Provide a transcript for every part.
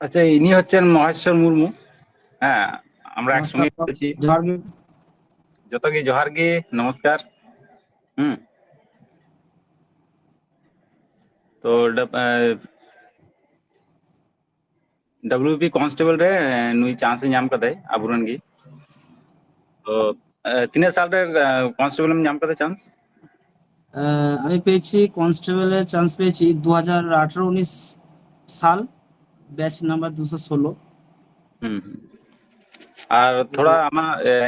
আচ্ছা, ইনি হচ্ছেন মহেশ্বর মুর্মু। হ্যাঁ, আমরা নমস্কার একসঙ্গে স্যার। পড়েছি। জোহার গে। যত কি জোহার গে, নমস্কার। হুম। तो डब्ल्यूपी कांस्टेबल रे नुई चांस ᱧᱟᱢ ᱠᱟᱫᱟᱭ ᱟᱵᱚᱨᱮᱱ ᱜᱮ। তো তিনের সাল রে কনস্টেবল এম ᱧᱟᱢ ᱠᱟᱫᱟ চান্স। আমি পেয়েছি কনস্টেবলের চান্স পেয়েছি 2018-19 সাল, ব্যাচ নাম্বার 216। হুম হুম। আর थोड़ा आमा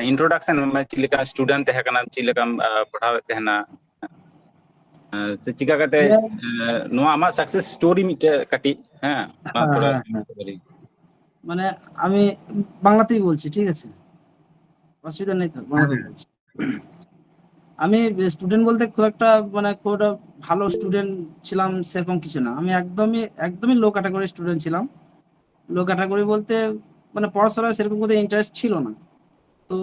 इंट्रोडक्शन में चिलेका स्टूडेंट है कना चिलेका पढ़ावे तहना से चिका कते नो आमा सक्सेस स्टोरी मिटे कटी। हाँ, ना হ্যাঁ थोड़ा হ্যাঁ হ্যাঁ, মানে আমি বাংলাতেই বলছি, ঠিক আছে, অসুবিধা নেই তো, বাংলাতেই বলছি। আমি স্টুডেন্ট বলতে খুব একটা, মানে খুব একটা ভালো স্টুডেন্ট ছিলাম সেরকম কিছু না। আমি একদমই একদমই লো ক্যাটাগরি স্টুডেন্ট ছিলাম। লো ক্যাটাগরি বলতে মানে পড়াশোনায় সেরকম কোনো ইন্টারেস্ট ছিল না। তো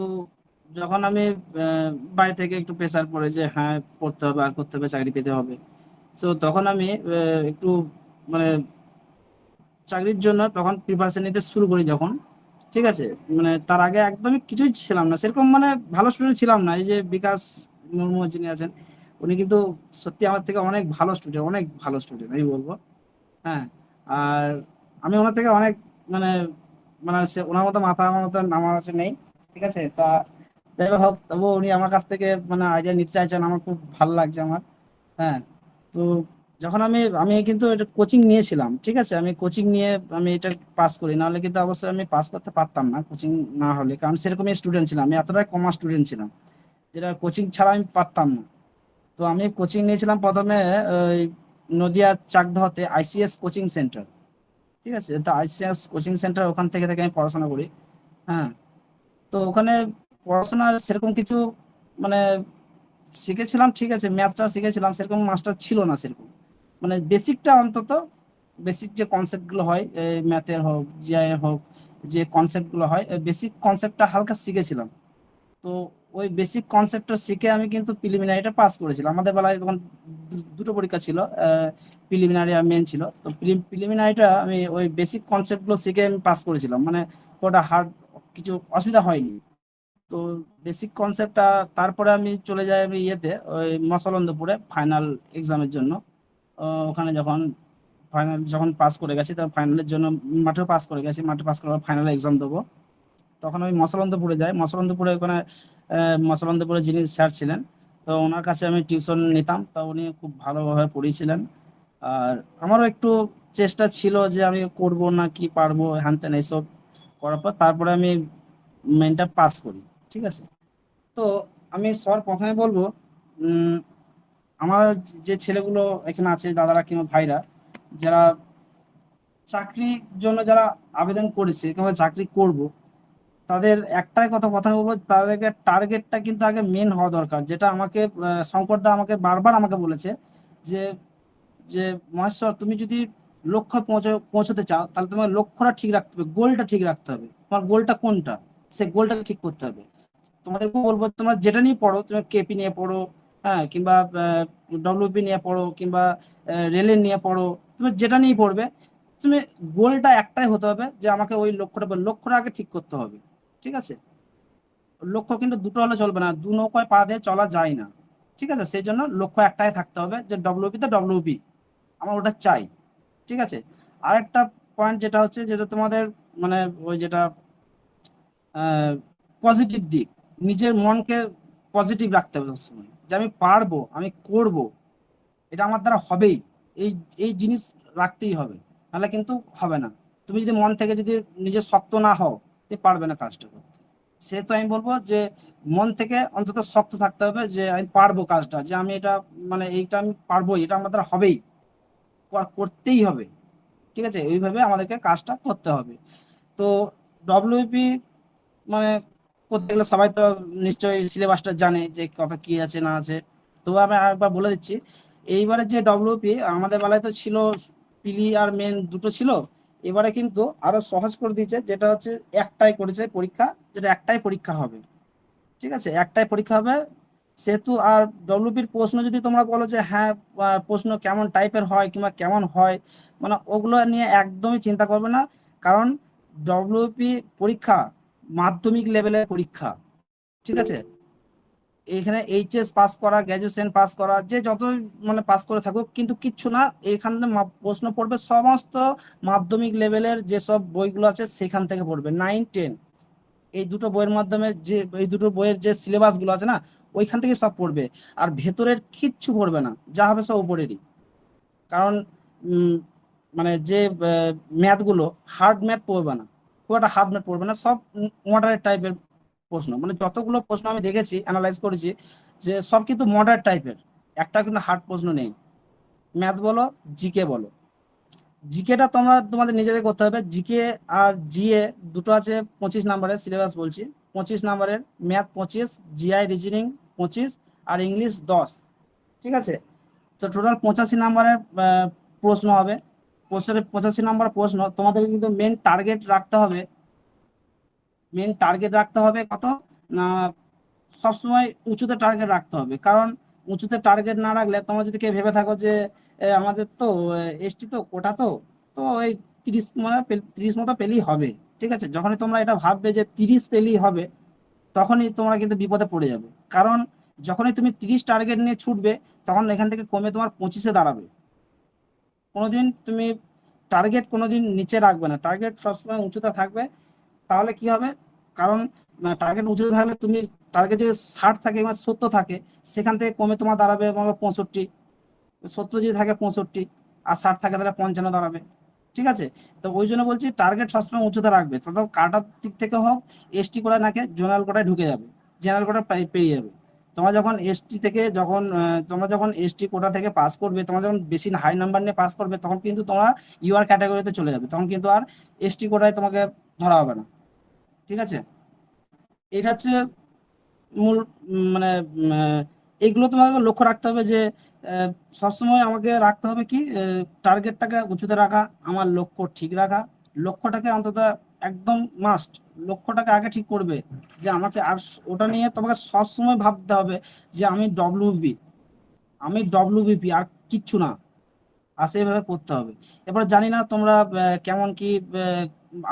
যখন আমি বাড়ি থেকে একটু প্রেসার পড়ে যে হ্যাঁ পড়তে হবে আর করতে হবে, চাকরি পেতে হবে, সো তখন আমি একটু মানে চাকরির জন্য তখন প্রিপারেশন নিতে শুরু করি যখন, ঠিক আছে। মানে তার আগে একদমই কিছুই ছিলাম না সেরকম, মানে ভালো স্টুডেন্ট ছিলাম না। এই যে বিকাশ মুর্মু যিনি আছেন, উনি কিন্তু সত্যি আমার থেকে অনেক ভালো স্টুডেন্ট, অনেক ভালো স্টুডেন্ট আমি বলবো। হ্যাঁ। আর আমি ওনার থেকে অনেক মানে মানে ওনার মতো মাথা আমার মতো আমার কাছে নেই, ঠিক আছে। তা যাই হোক, তবুও উনি আমার কাছ থেকে মানে আইডিয়া নিতে চাইছেন, আমার খুব ভালো লাগছে আমার। হ্যাঁ। তো যখন আমি আমি কিন্তু এটা কোচিং নিয়েছিলাম, ঠিক আছে, আমি কোচিং নিয়ে আমি এটা পাস করি, নাহলে কিন্তু অবশ্যই আমি পাস করতে পারতাম না কোচিং না হলে, কারণ সেরকমই স্টুডেন্ট ছিলাম আমি, এতটাই কমা স্টুডেন্ট ছিলাম যেটা কোচিং ছাড়া আমি পারতাম না। তো আমি কোচিং নিয়েছিলাম প্রথমে ওই নদিয়ার চাকদহতে আইসিএস কোচিং সেন্টার, ঠিক আছে। তো আইসিএস কোচিং সেন্টার, ওখান থেকে থেকে আমি পড়াশোনা করি। হ্যাঁ। তো ওখানে পড়াশোনা সেরকম কিছু মানে শিখেছিলাম, ঠিক আছে, ম্যাথটা শিখেছিলাম, সেরকম মাস্টার ছিল না সেরকম, মানে বেসিকটা অন্তত, বেসিক যে কনসেপ্টগুলো হয় ম্যাথের হোক জিআই এর হোক, যে কনসেপ্টগুলো হয় বেসিক কনসেপ্টটা হালকা শিখেছিলাম। তো ওই বেসিক কনসেপ্টটা শিখে আমি কিন্তু প্রিলিমিনারিটা পাস করেছিলাম। আমাদের বেলায় তখন দুটো পরীক্ষা ছিল, প্রিলিমিনারি আর মেন ছিল। তো প্রিলিমিনারিটা আমি ওই বেসিক কনসেপ্টগুলো শিখে আমি পাস করেছিলাম, মানে ওটা হার্ড কিছু অসুবিধা হয়নি। তো বেসিক কনসেপ্টটা, তারপরে আমি চলে যাই আমি ইয়েতে ওই মসলন্দপুরে ফাইনাল এক্সামের জন্য। ওখানে যখন ফাইনাল যখন পাস করে গেছি, তখন ফাইনালের জন্য মাঠে পাস করে গেছি, মাঠে পাস করার ফাইনাল এক্সাম দেবো। তখন আমি মসলন্দপুরে যাই, মসলন্দপুরে ওখানে মসলন্দপুরে যিনি স্যার ছিলেন, তো ওনার কাছে আমি টিউশন নিতাম, তো উনি খুব ভালোভাবে পড়িয়েছিলেন। আর আমারও একটু চেষ্টা ছিল যে আমি করব না কি পারবো হ্যান ত্যান এইসব করার পর তারপরে আমি মেনটা পাস করি, ঠিক আছে। তো আমি সবার প্রথমে বলবো, উম, আমার যে ছেলেগুলো এখানে আছে, দাদারা কিংবা ভাইরা, যারা চাকরির জন্য যারা আবেদন করেছে কিংবা চাকরি করব, তাদের একটাই কথা কথা বলবো, তাদেরকে টার্গেটটা কিন্তু আগে মেন হওয়া দরকার, যেটা আমাকে শঙ্করদা আমাকে বারবার আমাকে বলেছে যে যে মহেশ্বর, তুমি যদি লক্ষ্য পৌঁছতে চাও, তাহলে তোমার লক্ষ্যটা ঠিক রাখতে হবে, গোলটা ঠিক রাখতে হবে, তোমার গোলটা কোনটা, সে গোলটা ঠিক করতে হবে। তোমাদেরকে বলবো, তোমরা যেটা নিয়ে পড়ো, তুমি কেপি নিয়ে পড়ো, হ্যাঁ, কিংবা ডব্লিউপি নিয়ে পড়ো, কিংবা রেলের নিয়ে পড়ো, তুমি যেটা নিয়ে পড়বে, তুমি গোলটা একটাই হতে হবে যে আমাকে ওই লক্ষ্যটা আগে ঠিক করতে হবে, ঠিক আছে। লক্ষ্য কিন্তু দুটো হলে চলবে না, দু নৌকায় পা দিয়ে চলা যায় না, ঠিক আছে। সেই জন্য লক্ষ্য একটাই থাকতে হবে যে ডব্লিউপি তো ডব্লিউপি, আমার ওটা চাই, ঠিক আছে। আরেকটা পয়েন্ট যেটা হচ্ছে, যেটা তোমাদের মানে ওই যেটা পজিটিভ দিক, নিজের মনকে পজিটিভ রাখতে হবে সবসময়, যে আমি পারবো, আমি করব, এটা আমার দ্বারা হবেই, এই এই জিনিস রাখতেই হবে, নাহলে কিন্তু হবে না। তুমি যদি মন থেকে যদি নিজে শক্ত না হও, তুমি পারবে না কাজটা করতে। সেহেতু আমি বলবো যে মন থেকে অন্তত শক্ত থাকতে হবে, যে আমি পারবো কাজটা, যে আমি এটা মানে এইটা আমি পারবোই, এটা আমার দ্বারা হবেই, করতেই হবে, ঠিক আছে। এইভাবে আমাদেরকে কাজটা করতে হবে। তো ডব্লিউপি মানে করতে গেলে সবাই তো নিশ্চয়ই সিলেবাসটা জানে যে কথা কি আছে না আছে। তবু আমি আরেকবার বলে দিচ্ছি, এইবারে যে ডব্লিউপি আমাদের বেলায় তো ছিল পিলি আর মেন দুটো ছিল, এবারে কিন্তু আরো সহজ করে দিয়েছে, যেটা হচ্ছে একটাই করেছে পরীক্ষা, যেটা একটাই পরীক্ষা হবে, ঠিক আছে, একটাই পরীক্ষা হবে। সেহেতু আর ডব্লিউপির প্রশ্ন যদি তোমরা বলো যে হ্যাঁ প্রশ্ন কেমন টাইপের হয় কিংবা কেমন হয়, মানে ওগুলো নিয়ে একদমই চিন্তা করবে না। কারণ ডব্লিউপি পরীক্ষা মাধ্যমিক লেভেলের পরীক্ষা, ঠিক আছে। এখানে এইচএস পাস করা, গ্র্যাজুয়েশন পাস করা, যে যত মানে পাস করে থাকুক, কিন্তু কিচ্ছু না, এখানে প্রশ্ন পড়বে সমস্ত মাধ্যমিক লেভেলের যেসব বইগুলো আছে সেখান থেকে পড়বে। 9, 10 এই দুটো বইয়ের মাধ্যমে, যে এই দুটো বইয়ের যে সিলেবাস গুলো আছে না, ওইখান থেকে সব পড়বে। আর ভেতরের কিচ্ছু পড়বে না, যা হবে সব উপরেরই। কারণ মানে যে ম্যাথগুলো হার্ড ম্যাথ পড়বে না, খুব একটা হার্ড ম্যাথ পড়বে না, সব মডারেট টাইপের প্রশ্ন। মানে যতগুলো প্রশ্ন আমি দেখেছি, অ্যানালাইজ করেছি, যে সব কিন্তু মডারেট টাইপের, একটা কিন্তু হার্ড প্রশ্ন নেই। ম্যাথ বলো, জিকে বলো, জিকেটা তোমাদের নিজেদের করতে হবে। জিকে আর জিএ দুটো আছে 25 নাম্বারের সিলেবাস বলছি, 25 নাম্বারের। ম্যাথ 25, জিআই রিজনিং 25, আর ইংলিশ 10, ঠিক আছে। তো টোটাল 85 নাম্বারের প্রশ্ন হবে। প্রশ্নের 85 নাম্বার প্রশ্ন, তোমাদের কিন্তু মেন টার্গেট রাখতে হবে। কত না, সবসময় উঁচুতে টার্গেট রাখতে হবে। কারণ উঁচুতে টার্গেট না রাখলে, তোমরা যদি কেউ ভেবে থাকো যে আমাদের তো এসটি তো কোটা তো তো এই 30 মানে 30 মতো পেলেই হবে, ঠিক আছে। যখনই তোমরা এটা ভাববে যে 30 পেলেই হবে, তখনই তোমরা কিন্তু বিপদে পড়ে যাবে। কারণ যখনই তুমি 30 টার্গেট নিয়ে ছুটবে, তখন এখান থেকে কমে তোমার 25-এ দাঁড়াবে। কোনোদিন তুমি টার্গেট কোনোদিন নিচে রাখবে না, টার্গেট সবসময় উঁচুতে থাকবে। তাহলে কি হবে, কারণ টার্গেট উঁচুতে থাকলে তুমি, টার্গেট যদি 60 থাকে বা 70 থাকে, সেখান থেকে কমে তোমার দাঁড়াবে 65। 70 যদি থাকে 65, আর 60 থাকে তাহলে 55 দাঁড়াবে, ঠিক আছে। তো ওই জন্য বলছি টার্গেট সবসময় উঁচুতে রাখবে। তো কাটার দিক থেকে হোক, এসটি কোটায় নাকে জেনারেল কোটায় ঢুকে যাবে, জেনারেল কোটা পেরিয়ে যাবে। তোমরা যখন এসটি থেকে তোমরা যখন এসটি কোটা থেকে পাস করবে, তোমরা যখন বেশি হাই নাম্বার নিয়ে পাস করবে, তখন কিন্তু তোমরা ইউআর ক্যাটাগরিতে চলে যাবে, তখন কিন্তু আর এসটি কোটায় তোমাকে ধরা হবে না, ঠিক আছে। এটা হচ্ছে মূল মানে এইগুলো তোমাকে লক্ষ্য রাখতে হবে যে সবসময় আমাকে রাখতে হবে কি, টার্গেটটাকে উঁচুতে রাখা, আমার লক্ষ্য ঠিক রাখা। লক্ষ্যটাকে অন্তত একদম মাস্ট, লক্ষ্যটাকে আগে ঠিক করবে যে আমাকে, আর ওটা নিয়ে তোমাকে সবসময় ভাবতে হবে যে আমি ডব্লিউবিপি আর কিচ্ছু না, আর সেইভাবে পড়তে হবে। এবার জানি না তোমরা কেমন কি,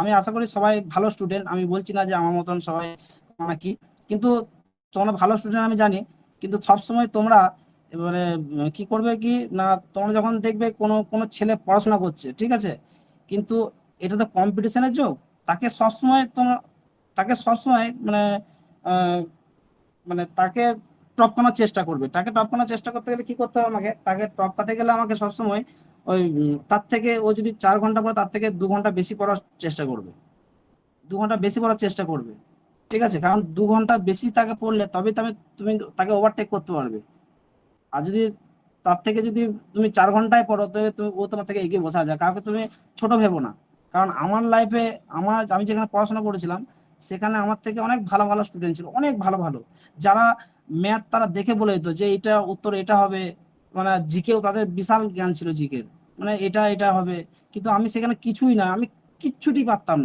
আমি আশা করি সবাই ভালো স্টুডেন্ট, আমি বলছি না যে আমার মতন সবাই নাকি, কিন্তু তোমরা ভালো স্টুডেন্ট আমি জানি। কিন্তু সবসময় তোমরা এবারে কি করবে কি না, তোমরা যখন দেখবে কোনো কোনো ছেলে পড়াশোনা করছে, ঠিক আছে, কিন্তু এটা তো কম্পিটিশনের যুগ, তাকে সবসময় তোমরা তাকে সবসময় আহ, তাকে টপকানোর চেষ্টা করবে। তাকে টপকানোর চেষ্টা করতে গেলে কি করতে হবে, তাকে টপকাতে গেলে আমাকে সবসময় ওই তার থেকে, ও যদি 4 ঘন্টা পড়ে, তার থেকে 2 ঘন্টা বেশি পড়ার চেষ্টা করবে, 2 ঘন্টা বেশি পড়ার চেষ্টা করবে, ঠিক আছে। কারণ 2 ঘন্টা বেশি তাকে পড়লে তবে তুমি তাকে ওভারটেক করতে পারবে। আর যদি তার থেকে যদি তুমি 4 ঘন্টায় পড়ো, তবে ও তোমার থেকে এগিয়ে বসা যায়। কাউকে তুমি ছোট ভেবো না। কারণ আমার লাইফে, আমি যেখানে পড়াশোনা করেছিলাম, সেখানে আমার থেকে অনেক ভালো ভালো স্টুডেন্ট ছিল, অনেক ভালো ভালো, যারা ম্যাথ তারা দেখে বলে দিত যে এটা উত্তর এটা হবে। জিকেও তাদের বিশাল জ্ঞান ছিল, জিকের এটা এটা হবে। কিন্তু আমি সেখানে কিছুই না, আমি কিচ্ছুটি পারতাম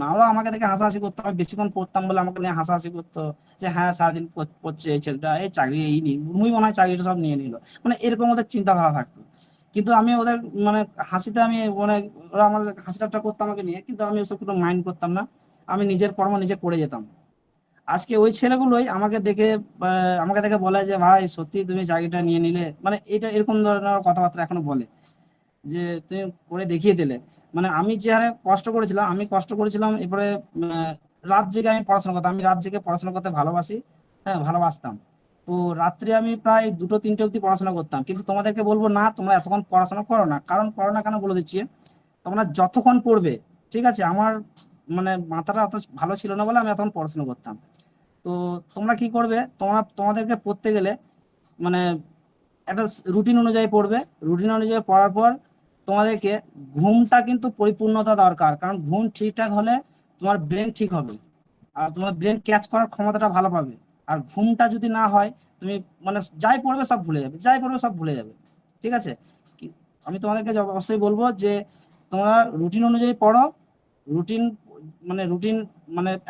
না, ওরা আমাকে দেখে হাসাহাসি করতো, আমি বেশিক্ষণ পড়তাম বলে আমাকে নিয়ে হাসাহাসি করতো, যে হ্যাঁ সারাদিন পড়ছে এই ছেলেটা, এই চাকরি এই নি মুই মনে হয় চাকরিটা সব নিয়ে নিল, এরকম ওদের চিন্তাধারা থাকতো। কিন্তু আমি ওদের মানে হাসিতে আমি ওরা আমাদের হাসি ঠাট্টা করতো আমাকে নিয়ে, কিন্তু আমি ওসব কোনো মাইন্ড করতাম না। আমি নিজের কর্ম নিজে করে যেতাম। আজকে ওই ছেলেগুলোই আমাকে দেখে বলে যে ভাই সত্যি তুমি চাকরিটা নিয়ে নিলে, এটা এরকম ধরনের কথাবার্তা এখনো বলে, যে তুমি করে দেখিয়ে দিলে। আমি যে হারে কষ্ট করেছিলাম, এরপরে রাত জেগে আমি পড়াশোনা করতাম, আমি রাত জেগে পড়াশোনা করতে ভালোবাসি, হ্যাঁ ভালোবাসতাম। তো রাত্রে আমি প্রায় 2-3টে অবধি পড়াশোনা করতাম। কিন্তু তোমাদেরকে বলবো না তোমরা এতক্ষণ পড়াশোনা করো না, কারণ করো না কেন বলে দিচ্ছি। তোমরা যতক্ষণ পড়বে, ঠিক আছে, আমার মাথাটা অত ভালো ছিল না বলে আমি এতক্ষণ পড়াশোনা করতাম। তো তোমরা কি করবে, তোমাদেরকে পড়তে গেলে মানে একটা রুটিন অনুযায়ী পড়বে। রুটিন অনুযায়ী পড়ার পর তোমাদেরকে ঘুমটা কিন্তু পরিপূর্ণতা দরকার, কারণ ঘুম ঠিকঠাক হলে তোমার ব্রেন ঠিক হবে, আর তোমার ব্রেন ক্যাচ করার ক্ষমতাটা ভালো পাবে। আর ঘুমটা যদি না হয়, তুমি যাই পড়বে সব ভুলে যাবে, ঠিক আছে। আমি তোমাদেরকে অবশ্যই বলবো যে তোমরা রুটিন অনুযায়ী পড়ো। রুটিন রুটিন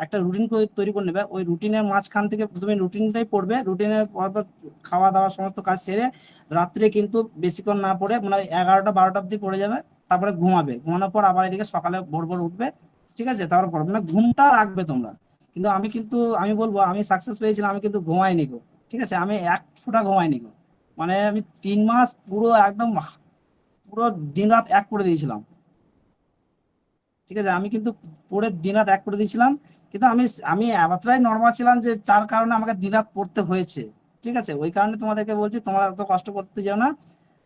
একটা রুটিন তৈরি করে নেবে। ওই রুটিনের মাঝখান থেকে তুমি রুটিনটাই পড়বে, রুটিনের পর খাওয়া দাওয়া সমস্ত কাজ সেরে রাত্রে কিন্তু বেশিক্ষণ না পড়ে 11টা 12টা অব্দি পড়ে যাবে। তারপরে ঘুমাবে, ঘুমানোর পর আবার এদিকে সকালে ভোর ভোর উঠবে, ঠিক আছে, তারপর পড়বে, মানে ঘুমটা রাখবে তোমরা। কিন্তু আমি বলবো আমি সাকসেস পেয়েছিলাম, আমি কিন্তু ঘুমাইনি গো, ঠিক আছে, আমি এক ফোঁটা ঘুমাইনি গো, মানে আমি 3 মাস পুরো একদম পুরো দিন রাত এক করে দিয়েছিলাম, ঠিক আছে, আমি কিন্তু পড়ে দিন রাত এক করে দিয়েছিলাম। কিন্তু আমি আমি এতটাই নর্মাল ছিলাম যে যার কারণে আমাকে দিন রাত পড়তে হয়েছে, ঠিক আছে, ওই কারণে তোমাদেরকে বলছি তোমরা এত কষ্ট করতে যাও না।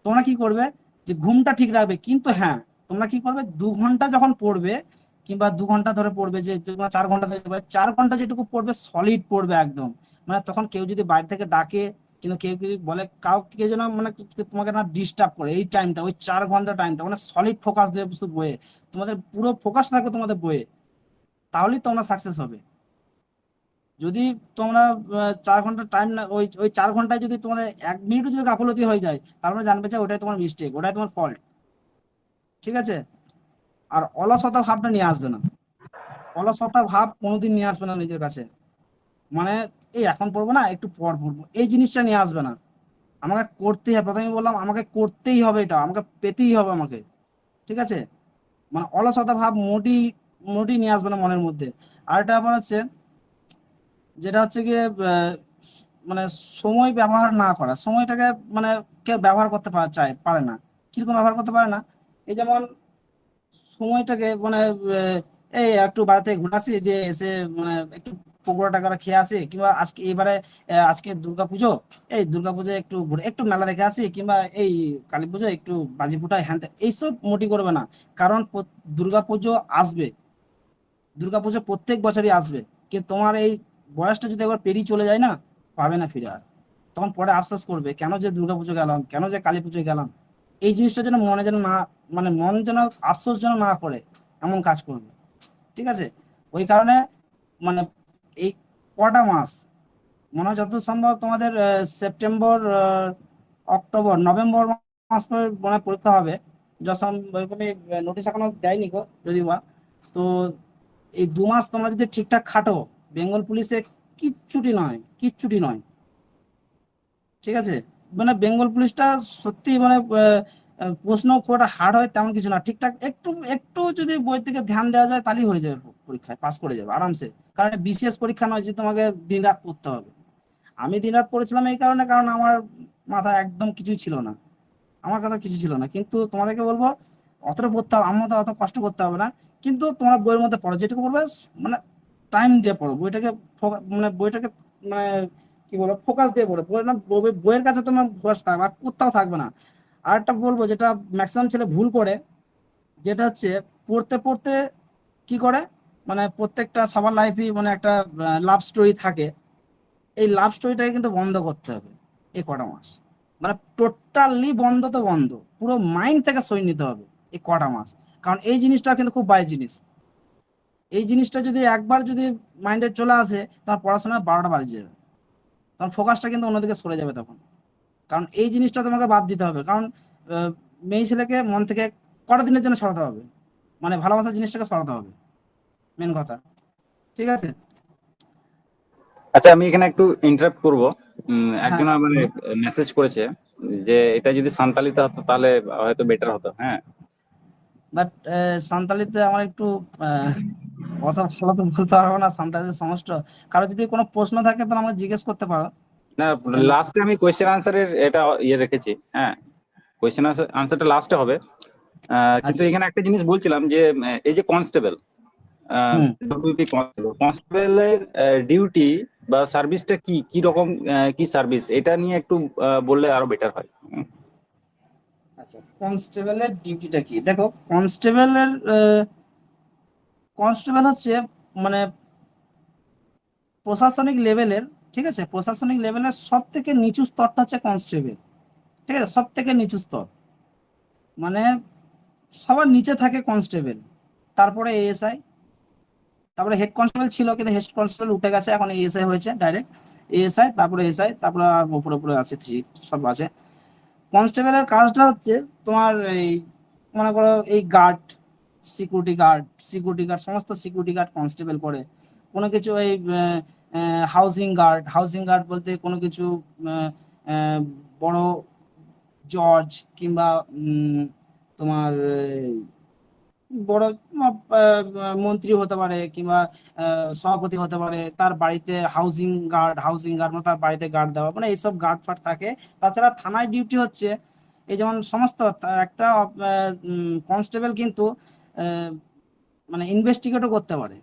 তোমরা কি করবে, যে ঘুমটা ঠিক রাখবে, কিন্তু হ্যাঁ তোমরা কি করবে, 2 ঘন্টা যখন পড়বে কিংবা 2 ঘন্টা ধরে পড়বে, যে তোমরা 4 ঘন্টা ধরে পড়বে, 4 ঘন্টা যেটুকু পড়বে সলিড পড়বে একদম, মানে তখন কেউ যদি বাইরে থেকে ডাকে, কিন্তু কেউ যদি বলে কাউকে যেন মানে তোমাকে না ডিস্টার্ব করে, এই টাইমটা ওই 4 ঘন্টা টাইমটা মানে সলিড ফোকাস দেবে শুধু বইয়ে, তোমাদের পুরো ফোকাস থাকবে তোমাদের বইয়ে, তাহলেই তোমরা সাকসেস হবে। যদি তোমরা 4 ঘন্টা টাইম না, ওই ওই 4 ঘন্টায় যদি তোমাদের 1 মিনিটও যদি গাফলতি হয়ে যায়, তাহলে জানবে যে ওটাই তোমার মিস্টেক, ওটাই তোমার ফল্ট, ঠিক আছে। আর অলসতা ভাবটা নিয়ে আসবে না, অলসতা ভাব কোনোদিন নিয়ে আসবে না নিজের কাছে, মানে এই এখন পড়বো না একটু পর পড়বো, এই জিনিসটা নিয়ে আসবে না। আমাকে করতেই হবে, প্রথমে বললাম আমাকে করতেই হবে, এটা আমাকে পেতেই হবে আমাকে, ঠিক আছে, মানে অলসতা ভাব মোটি মোটি নিয়ে আসবে না মনের মধ্যে। আর এটা আবার হচ্ছে, যেটা হচ্ছে গিয়ে মানে সময় ব্যবহার না করা, সময়টাকে মানে কেউ ব্যবহার করতে পারে না, কিরকম ব্যবহার করতে পারে না, এই যেমন সময়টাকে মানে এই একটু বাড়িতে ঘুরাসি দিয়ে এসে মানে একটু পকোড়া টাকা খেয়ে আসি, কিংবা আজকে এবারে আজকে দুর্গাপুজো, এই দুর্গাপুজো একটু ঘুরে একটু মেলা দেখে আসি, কিংবা এই কালী পুজো একটু বাজি ফুটাই, হ্যান এইসব মোটি করবে না। কারণ দুর্গাপুজো আসবে, দুর্গাপুজো প্রত্যেক বছরই আসবে, কিন্তু তোমার এই বয়সটা যদি একবার পেরিয়ে চলে যায় না, পাবে না ফিরে আর, তখন পরে আফসোস করবে কেন যে দুর্গাপুজো গেলাম, কেন যে কালী পুজোয় গেলাম। এই জিনিসটা যেন মনে যেন না, মানে মন যেন আফসোস যেন না করে, এমন কাজ করবে, ঠিক আছে। ওই কারণে মানে এই কটা মাস মনে হয় যত সম্ভব তোমাদের সেপ্টেম্বর, অক্টোবর, নভেম্বর মাস পরে মনে হয় পরীক্ষা হবে, যখন ওইরকমই নোটিশ এখনো দেয়নি গো যদিও বা। তো এই 2 মাস তোমরা যদি ঠিকঠাক খাটো, বেঙ্গল পুলিশে কিচ্ছুটি নয়, কিচ্ছুটি নয়, ঠিক আছে। মানে বেঙ্গল পুলিশটা সত্যি মানে প্রশ্ন খুব একটা হার্ড হয় তেমন কিছু না, ঠিকঠাক একটু একটু যদি বই থেকে ধ্যান দেওয়া যায় তাহলেই হয়ে যাবে, পরীক্ষায় পাস করে যাবে আরামসে। কারণ বিসিএস পরীক্ষা নয় যে তোমাকে দিন রাত পড়তে হবে। আমি দিন রাত পড়েছিলাম এই কারণে, কারণ আমার মাথায় একদম কিছুই ছিল না, আমার কথা কিছু ছিল না, কিন্তু তোমাদেরকে বলবো অতটা পড়তে হবে, আমার মতো অত কষ্ট করতে হবে না। কিন্তু তোমরা বইয়ের মধ্যে পড়ো, যেটুকু পড়বে মানে টাইম দিয়ে পড়ো বইটাকে, মানে বইটাকে মানে কি বলবো ফোকাস দিয়ে পড়ো, বই না বইয়ের কাছে তোমার ফোকাস থাকবে আর কোথাও থাকবে না। আর একটা বলবো যেটা ম্যাক্সিমাম ছেলে ভুল করে, যেটা হচ্ছে পড়তে পড়তে কি করে, মানে প্রত্যেকটা সবার লাইফে মানে একটা লাভ স্টোরি থাকে, এই লাভ স্টোরিটাকে কিন্তু বন্ধ করতে হবে এই কটা মাস, মানে টোটালি বন্ধ তো বন্ধ, পুরো মাইন্ড থেকে সই নিতে হবে এই কটা মাস। কারণ এই জিনিসটা কিন্তু খুব বাজে জিনিস, এই জিনিসটা যদি একবার যদি মাইন্ডে চলে আসে, তোমার পড়াশোনা 12টা বাজে যাবে, তোমার ফোকাসটা কিন্তু অন্যদিকে সরে যাবে তখন। কারণ এই জিনিসটা তোমাকে বাদ দিতে হবে, কারণ মেয়ে ছেলেকে মন থেকে কটা দিনের জন্য সরাতে হবে, মানে ভালোবাসার জিনিসটাকে সরাতে হবে, মেন কথা, ঠিক আছে। আচ্ছা, আমি এখানে একটু ইন্টারাপ্ট করব। হ্যাঁ একজন মানে মেসেজ করেছে যে এটা যদি সান্তালিতে হতো তাহলে হয়তো বেটার হতো। হ্যাঁ, বাট সান্তালিতে আমার একটু আহ, কথা ভালো তো বলতে পারবো না সান্তালিতে সমস্যা। কারো যদি কোনো প্রশ্ন থাকে তাহলে আমাকে জিজ্ঞেস করতে পারো। না, লাস্টে আমি কোয়েশ্চেন আনসারের এটা ইয়ে রেখেছি। হ্যাঁ, কোয়েশ্চেন আনসারটা লাস্টে হবে। কিন্তু আচ্ছা। এখানে একটা জিনিস বলছিলাম যে এই যে কনস্টেবল, হুম। ডব্লিউপি কনস্টেবল, কনস্টেবলের ডিউটি বা সার্ভিসটা কি কি রকম, কি সার্ভিস, এটা নিয়ে একটু বললে আরো বেটার হয়। আচ্ছা, কনস্টেবলের ডিউটিটা কি, দেখো কনস্টেবলের কনস্টেবল হচ্ছে মানে প্রশাসনিক লেভেলের, ঠিক আছে, প্রশাসনিক লেভেলের সব থেকে নিচু স্তরটা হচ্ছে কনস্টেবল, ঠিক আছে, সব থেকে নিচু স্তর, মানে সবার নিচে থাকে কনস্টেবল, তারপরে এএসআই, তারপরে হেড কনস্টেবল ছিল কিন্তু হেড কনস্টেবল উঠে গেছে, এখন এএসআই হয়েছে ডাইরেক্ট, এএসআই তারপরে এসআই তারপরে আর উপরে উপরে আছে থ্রি, সব আছে। কনস্টেবলের কাজটা হচ্ছে তোমার এই মনে করো এই গার্ড, সিকিউরিটি গার্ড সমস্ত সিকিউরিটি গার্ড কনস্টেবল করে। কোনো কিছু এই হাউজিং গার্ড বলতে কোনো কিছু আহ, আহ, বড় জজ কিংবা তোমার বড় মন্ত্রী হতে পারে, কিংবা সভাপতি হতে পারে, তার বাড়িতে হাউজিং গার্ড মানে তার বাড়িতে গার্ড দেওয়া, মানে এইসব গার্ড ফার্ড থাকে। তাছাড়া থানায় ডিউটি হচ্ছে এই যেমন সমস্ত একটা কনস্টেবল কিন্তু আহ, মানে ইনভেস্টিগেটও করতে পারে,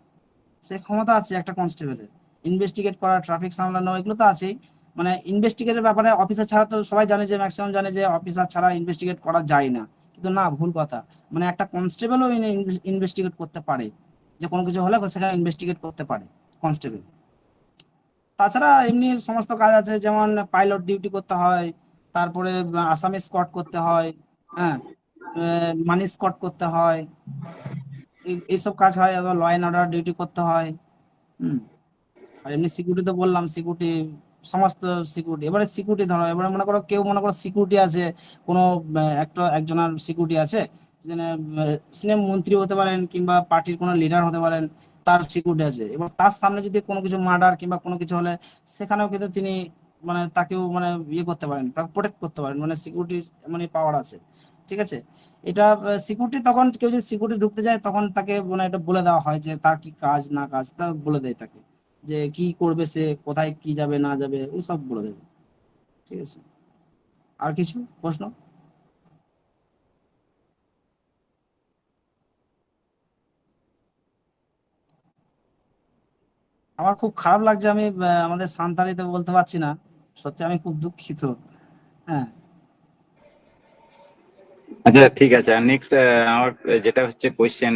সে ক্ষমতা আছে একটা কনস্টেবলের, ইনভেস্টিগেট করা, ট্রাফিক সামলানো, এগুলো তো আছেই। মানে ইনভেস্টিগেটের ব্যাপারে অফিসার ছাড়া তো সবাই জানে, যে ম্যাক্সিমাম জানে যে অফিসার ছাড়া ইনভেস্টিগেট করা যায় না, কিন্তু না, ভুল কথা। মানে একটা কনস্টেবলও ইনভেস্টিগেট করতে পারে, যে কোনো কিছু হলে সেখানে ইনভেস্টিগেট করতে পারে কনস্টেবল। তাছাড়া এমনি সমস্ত কাজ আছে, যেমন পাইলট ডিউটি করতে হয়, তারপরে আসামি স্কোয়াড করতে হয়, হ্যাঁ, মানি স্কোয়াড করতে হয়, এইসব কাজ হয়। আবার ল অ্যান্ড অর্ডার ডিউটি করতে হয়। হুম। আর এমনি সিকিউরিটি তো বললাম, সিকিউরিটি, সমস্ত সিকিউরিটি। এবারে সিকিউরিটি ধরো, এবারে মনে করো কেউ মনে করো সিকিউরিটি আছে, কোনো একজনের সিকিউরিটি আছে, সিনিয়র মন্ত্রী হতে পারেন, কিংবা পার্টির কোনো লিডার হতে পারেন, তার সিকিউরিটি আছে। এবার তার সামনে যদি কোনো কিছু মার্ডার কিংবা কোনো কিছু হলে, সেখানেও কিন্তু তিনি মানে তাকেও মানে ইয়ে করতে পারেন, তাকে প্রোটেক্ট করতে পারেন, মানে সিকিউরিটি মানে পাওয়ার আছে। ঠিক আছে। এটা সিকিউরিটি, তখন কেউ যদি সিকিউরিটি ঢুকতে যায়, তখন তাকে মানে এটা বলে দেওয়া হয় যে তার কি কাজ না কাজ, তা বলে দেয় তাকে, যে কি করবে, সে কোথায় কি যাবে না যাবে, ওই সব বলে দেবে। ঠিক আছে। আর কিছু প্রশ্ন? আমার খুব খারাপ লাগছে, আমি আমাদের সান্তালিতে বলতে পারছি না, সত্যি আমি খুব দুঃখিত। হ্যাঁ। আচ্ছা, ঠিক আছে। আর নেক্সট আমার যেটা হচ্ছে কোয়েশ্চেন,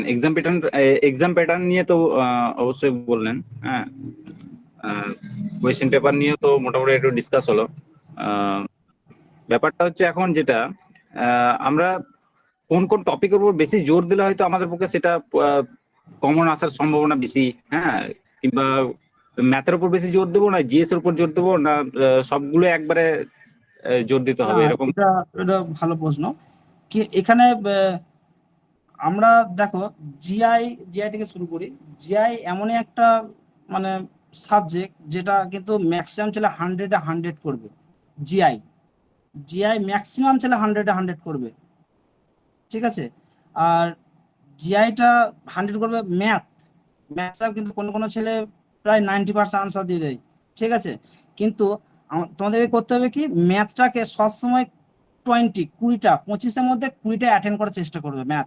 এক্সাম প্যাটার্ন নিয়ে তো অবশ্যই বললেন। হ্যাঁ, কোয়েশ্চেন পেপার নিয়ে তো মোটামুটি একটু ডিসকাস হলো। আহ, ব্যাপারটা হচ্ছে এখন যেটা আমরা কোন কোন টপিকের উপর বেশি জোর দিলে হয়তো আমাদের পক্ষে সেটা কমন আসার সম্ভাবনা বেশি। হ্যাঁ, কিংবা ম্যাথের উপর বেশি জোর দেবো, না জিএস এর উপর জোর দেবো, না সবগুলো একবারে জোর দিতে না, হবে, এরকম? এটা এটা ভালো প্রশ্ন। কি এখানে আমরা দেখো, জিআই জিআই থেকে শুরু করি। জিআই এমনই একটা মানে সাবজেক্ট, যেটা কিন্তু ম্যাক্সিমাম ছেলে 100-এ 100 করবে। জিআই জিআই ম্যাক্সিমাম ছেলে 100-এ 100 করবে। ঠিক আছে। আর জিআইটা 100 করবে। ম্যাথটা কিন্তু কোনো কোনো ছেলে প্রায় 90% আনসার দিয়ে দেয়। ঠিক আছে। কিন্তু তোমাদেরকে করতে হবে কি, ম্যাথটাকে সবসময় 20-20টা 25-এর মধ্যে 20টা অ্যাটেন্ড করার চেষ্টা করবে ম্যাথ।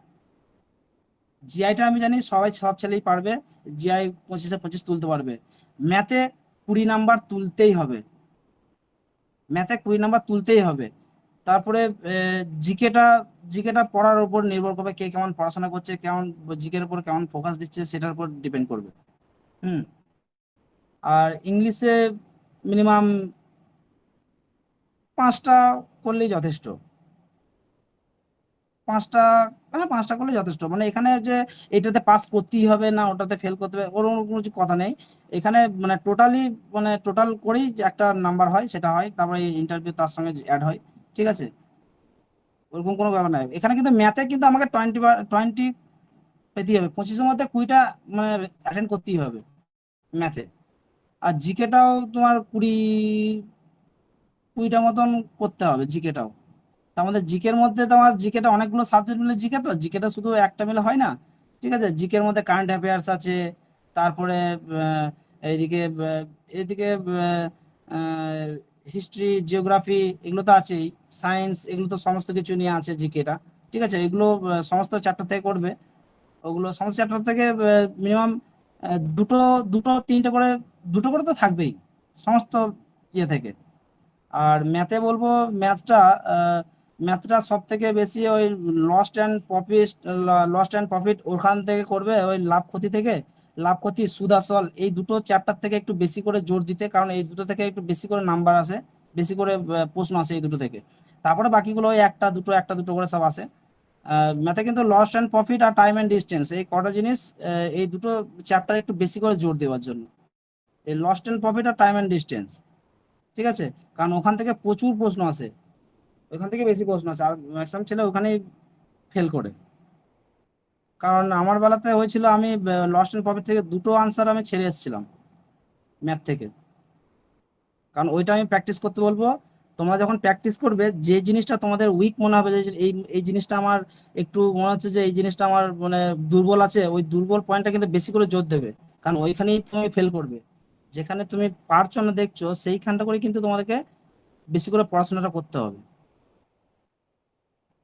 জিআইটা আমি জানি সব ছেলেই পারবে, জিআই 25-এ 25 তুলতে পারবে। ম্যাথে 20 নাম্বার তুলতেই হবে, ম্যাথে 20 নাম্বার তুলতেই হবে। তারপরে জিকেটা জিকেটা পড়ার উপর নির্ভর করবে, কে কেমন পড়াশোনা করছে, কেমন জিকের উপর কেমন ফোকাস দিচ্ছে, সেটার উপর ডিপেন্ড করবে। হুম। আর ইংলিশে মিনিমাম 5টা করলেই যথেষ্ট। 5টা, হ্যাঁ, 5টা করলে যথেষ্ট। মানে এখানে যে এটাতে পাস করতেই হবে না ওটাতে ফেল করতে হবে, ওরকম কোনো কিছু কথা নেই। এখানে মানে টোটাল করেই যে একটা নাম্বার হয়, সেটা হয়, তারপরে ইন্টারভিউ তার সঙ্গে অ্যাড হয়। ঠিক আছে। ওরকম কোনো ব্যাপার নাই এখানে, কিন্তু ম্যাথে কিন্তু আমাকে 20 পেতেই হবে, 25-এর মধ্যে 20টা মানে অ্যাটেন্ড করতেই হবে ম্যাথে। আর জিকেটাও তোমার 20টা মতন করতে হবে জিকেটাও। তার মধ্যে জিকের মধ্যে তোমার, জিকেটা অনেকগুলো সাবজেক্ট মিলে জিকে, তো জিকেটা শুধু একটা মিলে হয় না। ঠিক আছে। জিকের মধ্যে কারেন্ট অ্যাফেয়ার্স আছে, তারপরে আহ, এইদিকে এইদিকে হিস্ট্রি, জিওগ্রাফি, এগুলো তো আছেই। সায়েন্স, এগুলো তো সমস্ত কিছু নিয়ে আছে জিকেটা। ঠিক আছে। এগুলো সমস্ত চ্যাপ্টার থেকে করবে। ওগুলো সমস্ত চ্যাপ্টার থেকে মিনিমাম দুটো দুটো তিনটে করে, দুটো করে তো থাকবেই সমস্ত ইয়ে থেকে। আর ম্যাথে বলবো, ম্যাথটা ম্যাথটা সব থেকে বেশি ওই লস্ট অ্যান্ড প্রফিট ওখান থেকে করবে, ওই লাভ ক্ষতি থেকে। লাভ ক্ষতি, সুদ আসল, এই দুটো চ্যাপ্টার থেকে একটু বেশি করে জোর দিতে, কারণ এই দুটো থেকে একটু বেশি করে নাম্বার আসে, বেশি করে প্রশ্ন আসে এই দুটো থেকে। তারপরে বাকিগুলো ওই একটা দুটো করে সব আসে। ম্যাথে কিন্তু লস্ট অ্যান্ড প্রফিট আর টাইম অ্যান্ড ডিস্টেন্স, এই কটা জিনিস, এই দুটো চ্যাপ্টার একটু বেশি করে জোর দেওয়ার জন্য, এই লস্ট অ্যান্ড প্রফিট আর টাইম অ্যান্ড ডিস্টেন্স। ঠিক আছে। কারণ ওখান থেকে প্রচুর প্রশ্ন আসে, ওখান থেকে বেশি প্রশ্ন আসে, আর ম্যাক্সিমাম ছেলে ওখানেই ফেল করে। কারণ আমার বেলাতে হয়েছিল, আমি লস্ট অ্যান্ড প্রফিট থেকে দুটো আনসার আমি ছেড়ে এসেছিলাম ম্যাথ থেকে, কারণ ওইটা আমি প্র্যাকটিস করতে বলবো। তোমরা যখন প্র্যাকটিস করবে, যে জিনিসটা তোমাদের উইক মনে হবে, যে এই এই জিনিসটা আমার একটু মনে হচ্ছে যে এই জিনিসটা আমার মানে দুর্বল আছে, ওই দুর্বল পয়েন্টটা কিন্তু বেশি করে জোর দেবে, কারণ ওইখানেই তুমি ফেল করবে। যেখানে তুমি পারছো না দেখছো, সেইখানটা করে কিন্তু তোমাদেরকে বেশি করে পড়াশোনাটা করতে হবে।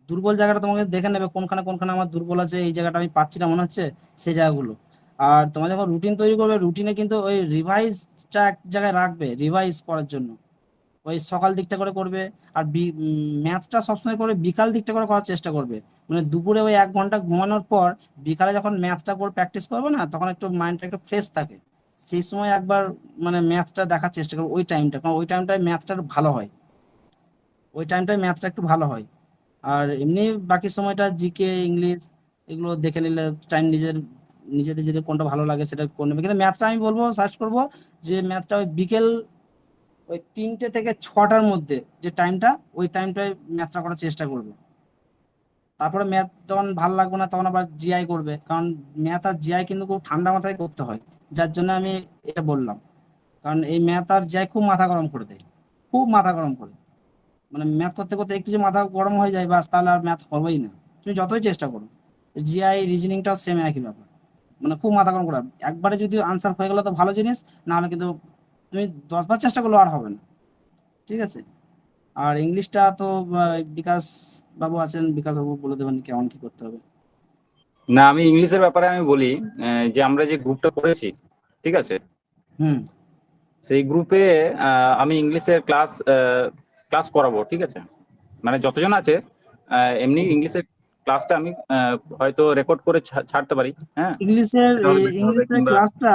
দুর্বল জায়গাটা তোমাকে দেখে নেবে, কোনখানে কোনখানে আমার দুর্বল আছে, এই জায়গাটা আমি পাচ্ছি না মনে হচ্ছে, সেই জায়গাগুলো। আর তোমার যখন রুটিন তৈরি করবে, রুটিনে কিন্তু ওই রিভাইজটা এক জায়গায় রাখবে রিভাইজ করার জন্য। ওই সকাল দিকটা করে করবে। আর ম্যাথটা সবসময় করে বিকাল দিকটা করে করার চেষ্টা করবে। মানে দুপুরে ওই 1 ঘন্টা ঘুমানোর পর বিকালে যখন ম্যাথটা করে প্র্যাকটিস করবে না, তখন একটু মাইন্ডটা একটু ফ্রেশ থাকে। সেই সময় একবার মানে ম্যাথটা দেখার চেষ্টা করবে ওই টাইমটা, কারণ ওই টাইমটায় ম্যাথটা ভালো হয়। ওই টাইমটায় ম্যাথটা একটু ভালো হয়। আর এমনি বাকি সময়টা জিকে, ইংলিশ এগুলো দেখে নিলে টাইম নিজেদের যদি কোনটা ভালো লাগে সেটা করে নেবে। কিন্তু ম্যাথটা আমি বলবো সার্চ করবো, যে ম্যাথটা ওই বিকেল ওই 3টে থেকে 6টার মধ্যে যে টাইমটা, ওই টাইমটায় ম্যাথটা করার চেষ্টা করবে। তারপরে ম্যাথ যখন ভালো লাগবে না, তখন আবার জিআই করবে, কারণ ম্যাথ আর জিআই কিন্তু খুব ঠান্ডা মাথায় করতে হয়। যার জন্য আমি এটা বললাম, কারণ এই ম্যাথ আর জিআই খুব মাথা গরম করে দেয়, খুব মাথা গরম করে। মানে ম্যাথ করতে করতে একটু যে মাথা গরম হয়ে যায় বাস, তাহলে আর ম্যাথ হবেই না, তুমি যতই চেষ্টা করো। জিআই রিজনিংটাও সেম একই ব্যাপার, মানে খুব মাথা গরম করা। একবারে যদি আনসার হয়ে গেলে তো ভালো জিনিস, না হলে কিন্তু তুমি 10 বার চেষ্টা করলেও আর হবে না। ঠিক আছে। আর ইংলিশটা তো বিকাশ বাবু আছেন, বিকাশ বাবু বলে দেবেন কেমন কি করতে হবে। না, আমি ইংলিশের ব্যাপারে আমি বলি, যে আমরা যে গ্রুপটা করেছি, ঠিক আছে, হুম। সেই গ্রুপে আমি ইংলিশের ক্লাস ক্লাস করাবো, ঠিক আছে। মানে যতজন আছে, এমনি ইংলিশের ক্লাসটা আমি হয়তো রেকর্ড করে ছাড়তে পারি, হ্যাঁ। ইংলিশের সেটা হলে better হবে, ইংলিশের কিংবা ক্লাসটা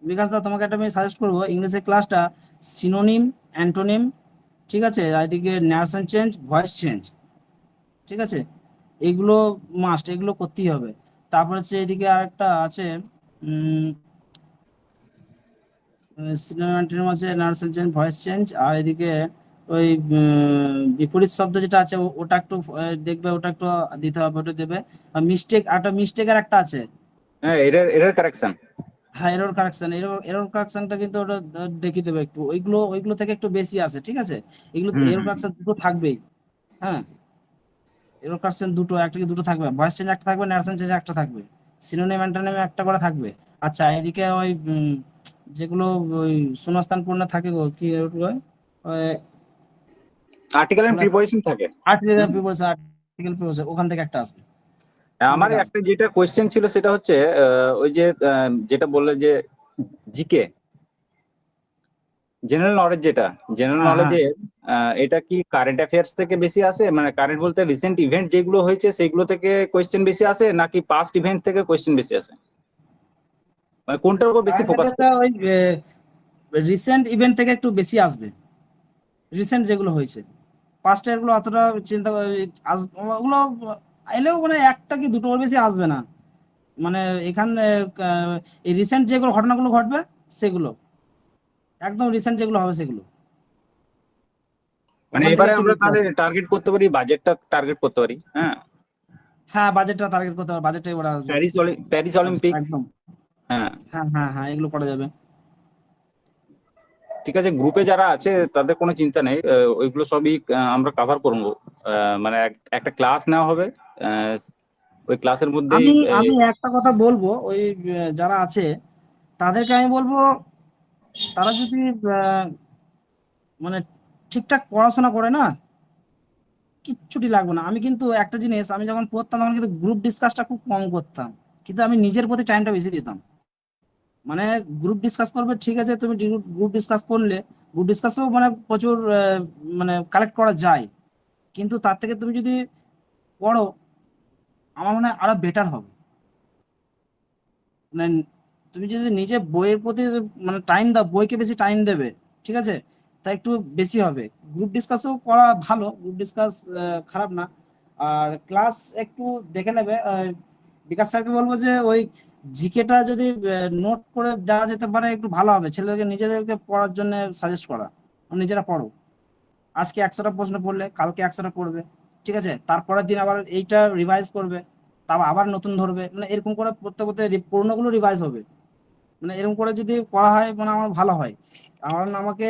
বিকাশ দা তোমাকে একটা আমি সাজেস্ট করবো, ইংলিশের ক্লাসটা সিনোনিম, অ্যান্টোনিম, ঠিক আছে, আর এদিকে নারেশন চেঞ্জ, ভয়েস চেঞ্জ, ঠিক আছে, এগুলো মাস্ট, এগুলো করতেই হবে। তারপর হচ্ছে এদিকে আরেকটা আছে, সিনোনিম আছে, নারেশন চেঞ্জ, ভয়েস চেঞ্জ, আর এদিকে ওই বিপরীত শব্দ যেটা আছে ওটা একটু দেখবে, ওটা একটু দিতে হবে, ওটা দেবে। আর মিস্টেকের একটা আছে। হ্যাঁ, এরর এরর কারেকশন। হ্যাঁ, এরর কারেকশন, এরর কারেকশনটা কিন্তু ওটা দেখিয়ে দেবে একটু, ওইগুলো ওইগুলো থেকে একটু বেশি আছে, ঠিক আছে। এগুলো হুম এরর হুম কারেকশন দুটো থাকবেই। হ্যাঁ, এরর কারেকশন দুটো, একটা কি দুটো থাকবে, ভয়েস চেঞ্জ একটা থাকবে, নারেশন চেঞ্জ একটা থাকবে, সিনোনিম অ্যান্টোনিম একটা করে থাকবে। আচ্ছা, এদিকে ওই যেগুলো ওই শূন্যস্থান পূর্ণ থাকে গো, কি ওগুলো ওই আর্টিকেল এন্ড প্রিপজিশন থাকে। আর্টিকেল হুম। প্রিপোজিশন, আর্টিকেল প্রিপোজিশন ওখান থেকে একটা আসবে, ওখান আমার থেকে আসবে। একটা যেটা কোয়েশ্চেন ছিল সেটা হচ্ছে, ওই যে যেটা বললে যে জিকে, জেনারেল নলেজ, যেটা জেনারেল হ্যাঁ, হ্যাঁ, নলেজে, এটা কি কারেন্ট অ্যাফেয়ার্স থেকে বেশি আসে, মানে কারেন্ট বলতে রিসেন্ট ইভেন্ট যেগুলো হয়েছে সেগুলো থেকে কোয়েশ্চেন বেশি আসে, নাকি পাস্ট ইভেন্ট থেকে কোয়েশ্চেন বেশি আসে, মানে কোনটার উপর বেশি কারেন্ট ফোকাস অ্যাফেয়ারটা করে? ওই রিসেন্ট ইভেন্ট থেকে একটু বেশি আসবে, রিসেন্ট যেগুলো হয়েছে। পাঁচটা এগুলো অতটা চিন্তা ওগুলো এলেও মানে একটা কি দুটোর বেশি আসবে না। মানে এখানে এই রিসেন্ট যেগুলো ঘটনাগুলো ঘটবে, সেগুলো একদম রিসেন্ট যেগুলো হবে সেগুলো, মানে ওখান থেকে এবারে একটু আমরা বেশি তাহলে আসবে। টার্গেট করতে পারি, বাজেটটা টার্গেট করতে পারি, হ্যাঁ। হ্যাঁ, বাজেটটা টার্গেট করতে হবে, বাজেটটা এবার আসবে। প্যারিস অলিম্পিক, একদম। হ্যাঁ। হ্যাঁ, হ্যাঁ, হ্যাঁ, এগুলো করা যাবে। ঠিক আছে, গ্রুপে যারা আছে তাদের কোনো চিন্তা নেই, ওইগুলো সবই আমরা কভার করবো। মানে একটা ক্লাস নেওয়া হবে, আহ, ওই ক্লাসের মধ্যেই আমি আমি একটা কথা বলবো, ওই যারা আছে তাদেরকে আমি বলবো, তারা যদি আহ, মানে ঠিকঠাক পড়াশোনা করে না, কিচ্ছুটি লাগবে না। আমি কিন্তু একটা জিনিস, আমি যখন পড়তাম তখন কিন্তু গ্রুপ ডিসকাসটা খুব কম করতাম, কিন্তু আমি নিজের প্রতি টাইমটা বেশি দিতাম। মানে গ্রুপ ডিসকাস করবে, ঠিক আছে, তুমি গ্রুপ ডিসকাস করলে, গ্রুপ ডিসকাসও মানে প্রচুর মানে কালেক্ট করা যায়, কিন্তু তার থেকে তুমি যদি পড়ো, আমার মনে হয় আরো বেটার হবে। মানে তুমি যদি নিজে বইয়ের প্রতি মানে টাইম দাও, বইকে বেশি টাইম দেবে, ঠিক আছে, তা একটু বেশি হবে। গ্রুপ ডিসকাসও করা ভালো, গ্রুপ ডিসকাস খারাপ না। আর ক্লাস একটু দেখে নেবে। বিকাশ স্যারকে বলবো যে ওই জিকেটা যদি নোট করে দেওয়া যেতে পারে একটু ভালো হবে, ছেলেদেরকে নিজেদেরকে পড়ার জন্য সাজেস্ট করা, নিজেরা পড়ো। আজকে 100টা প্রশ্ন পড়লে কালকে 100টা পড়বে, ঠিক আছে, তারপরের দিন আবার এইটা রিভাইজ করবে, তারপর আবার নতুন ধরবে, মানে এরকম করে পড়তে পড়তে পুরোনোগুলো রিভাইজ হবে। মানে এরকম করে যদি করা হয় মানে আমার ভালো হয়। কারণ আমাকে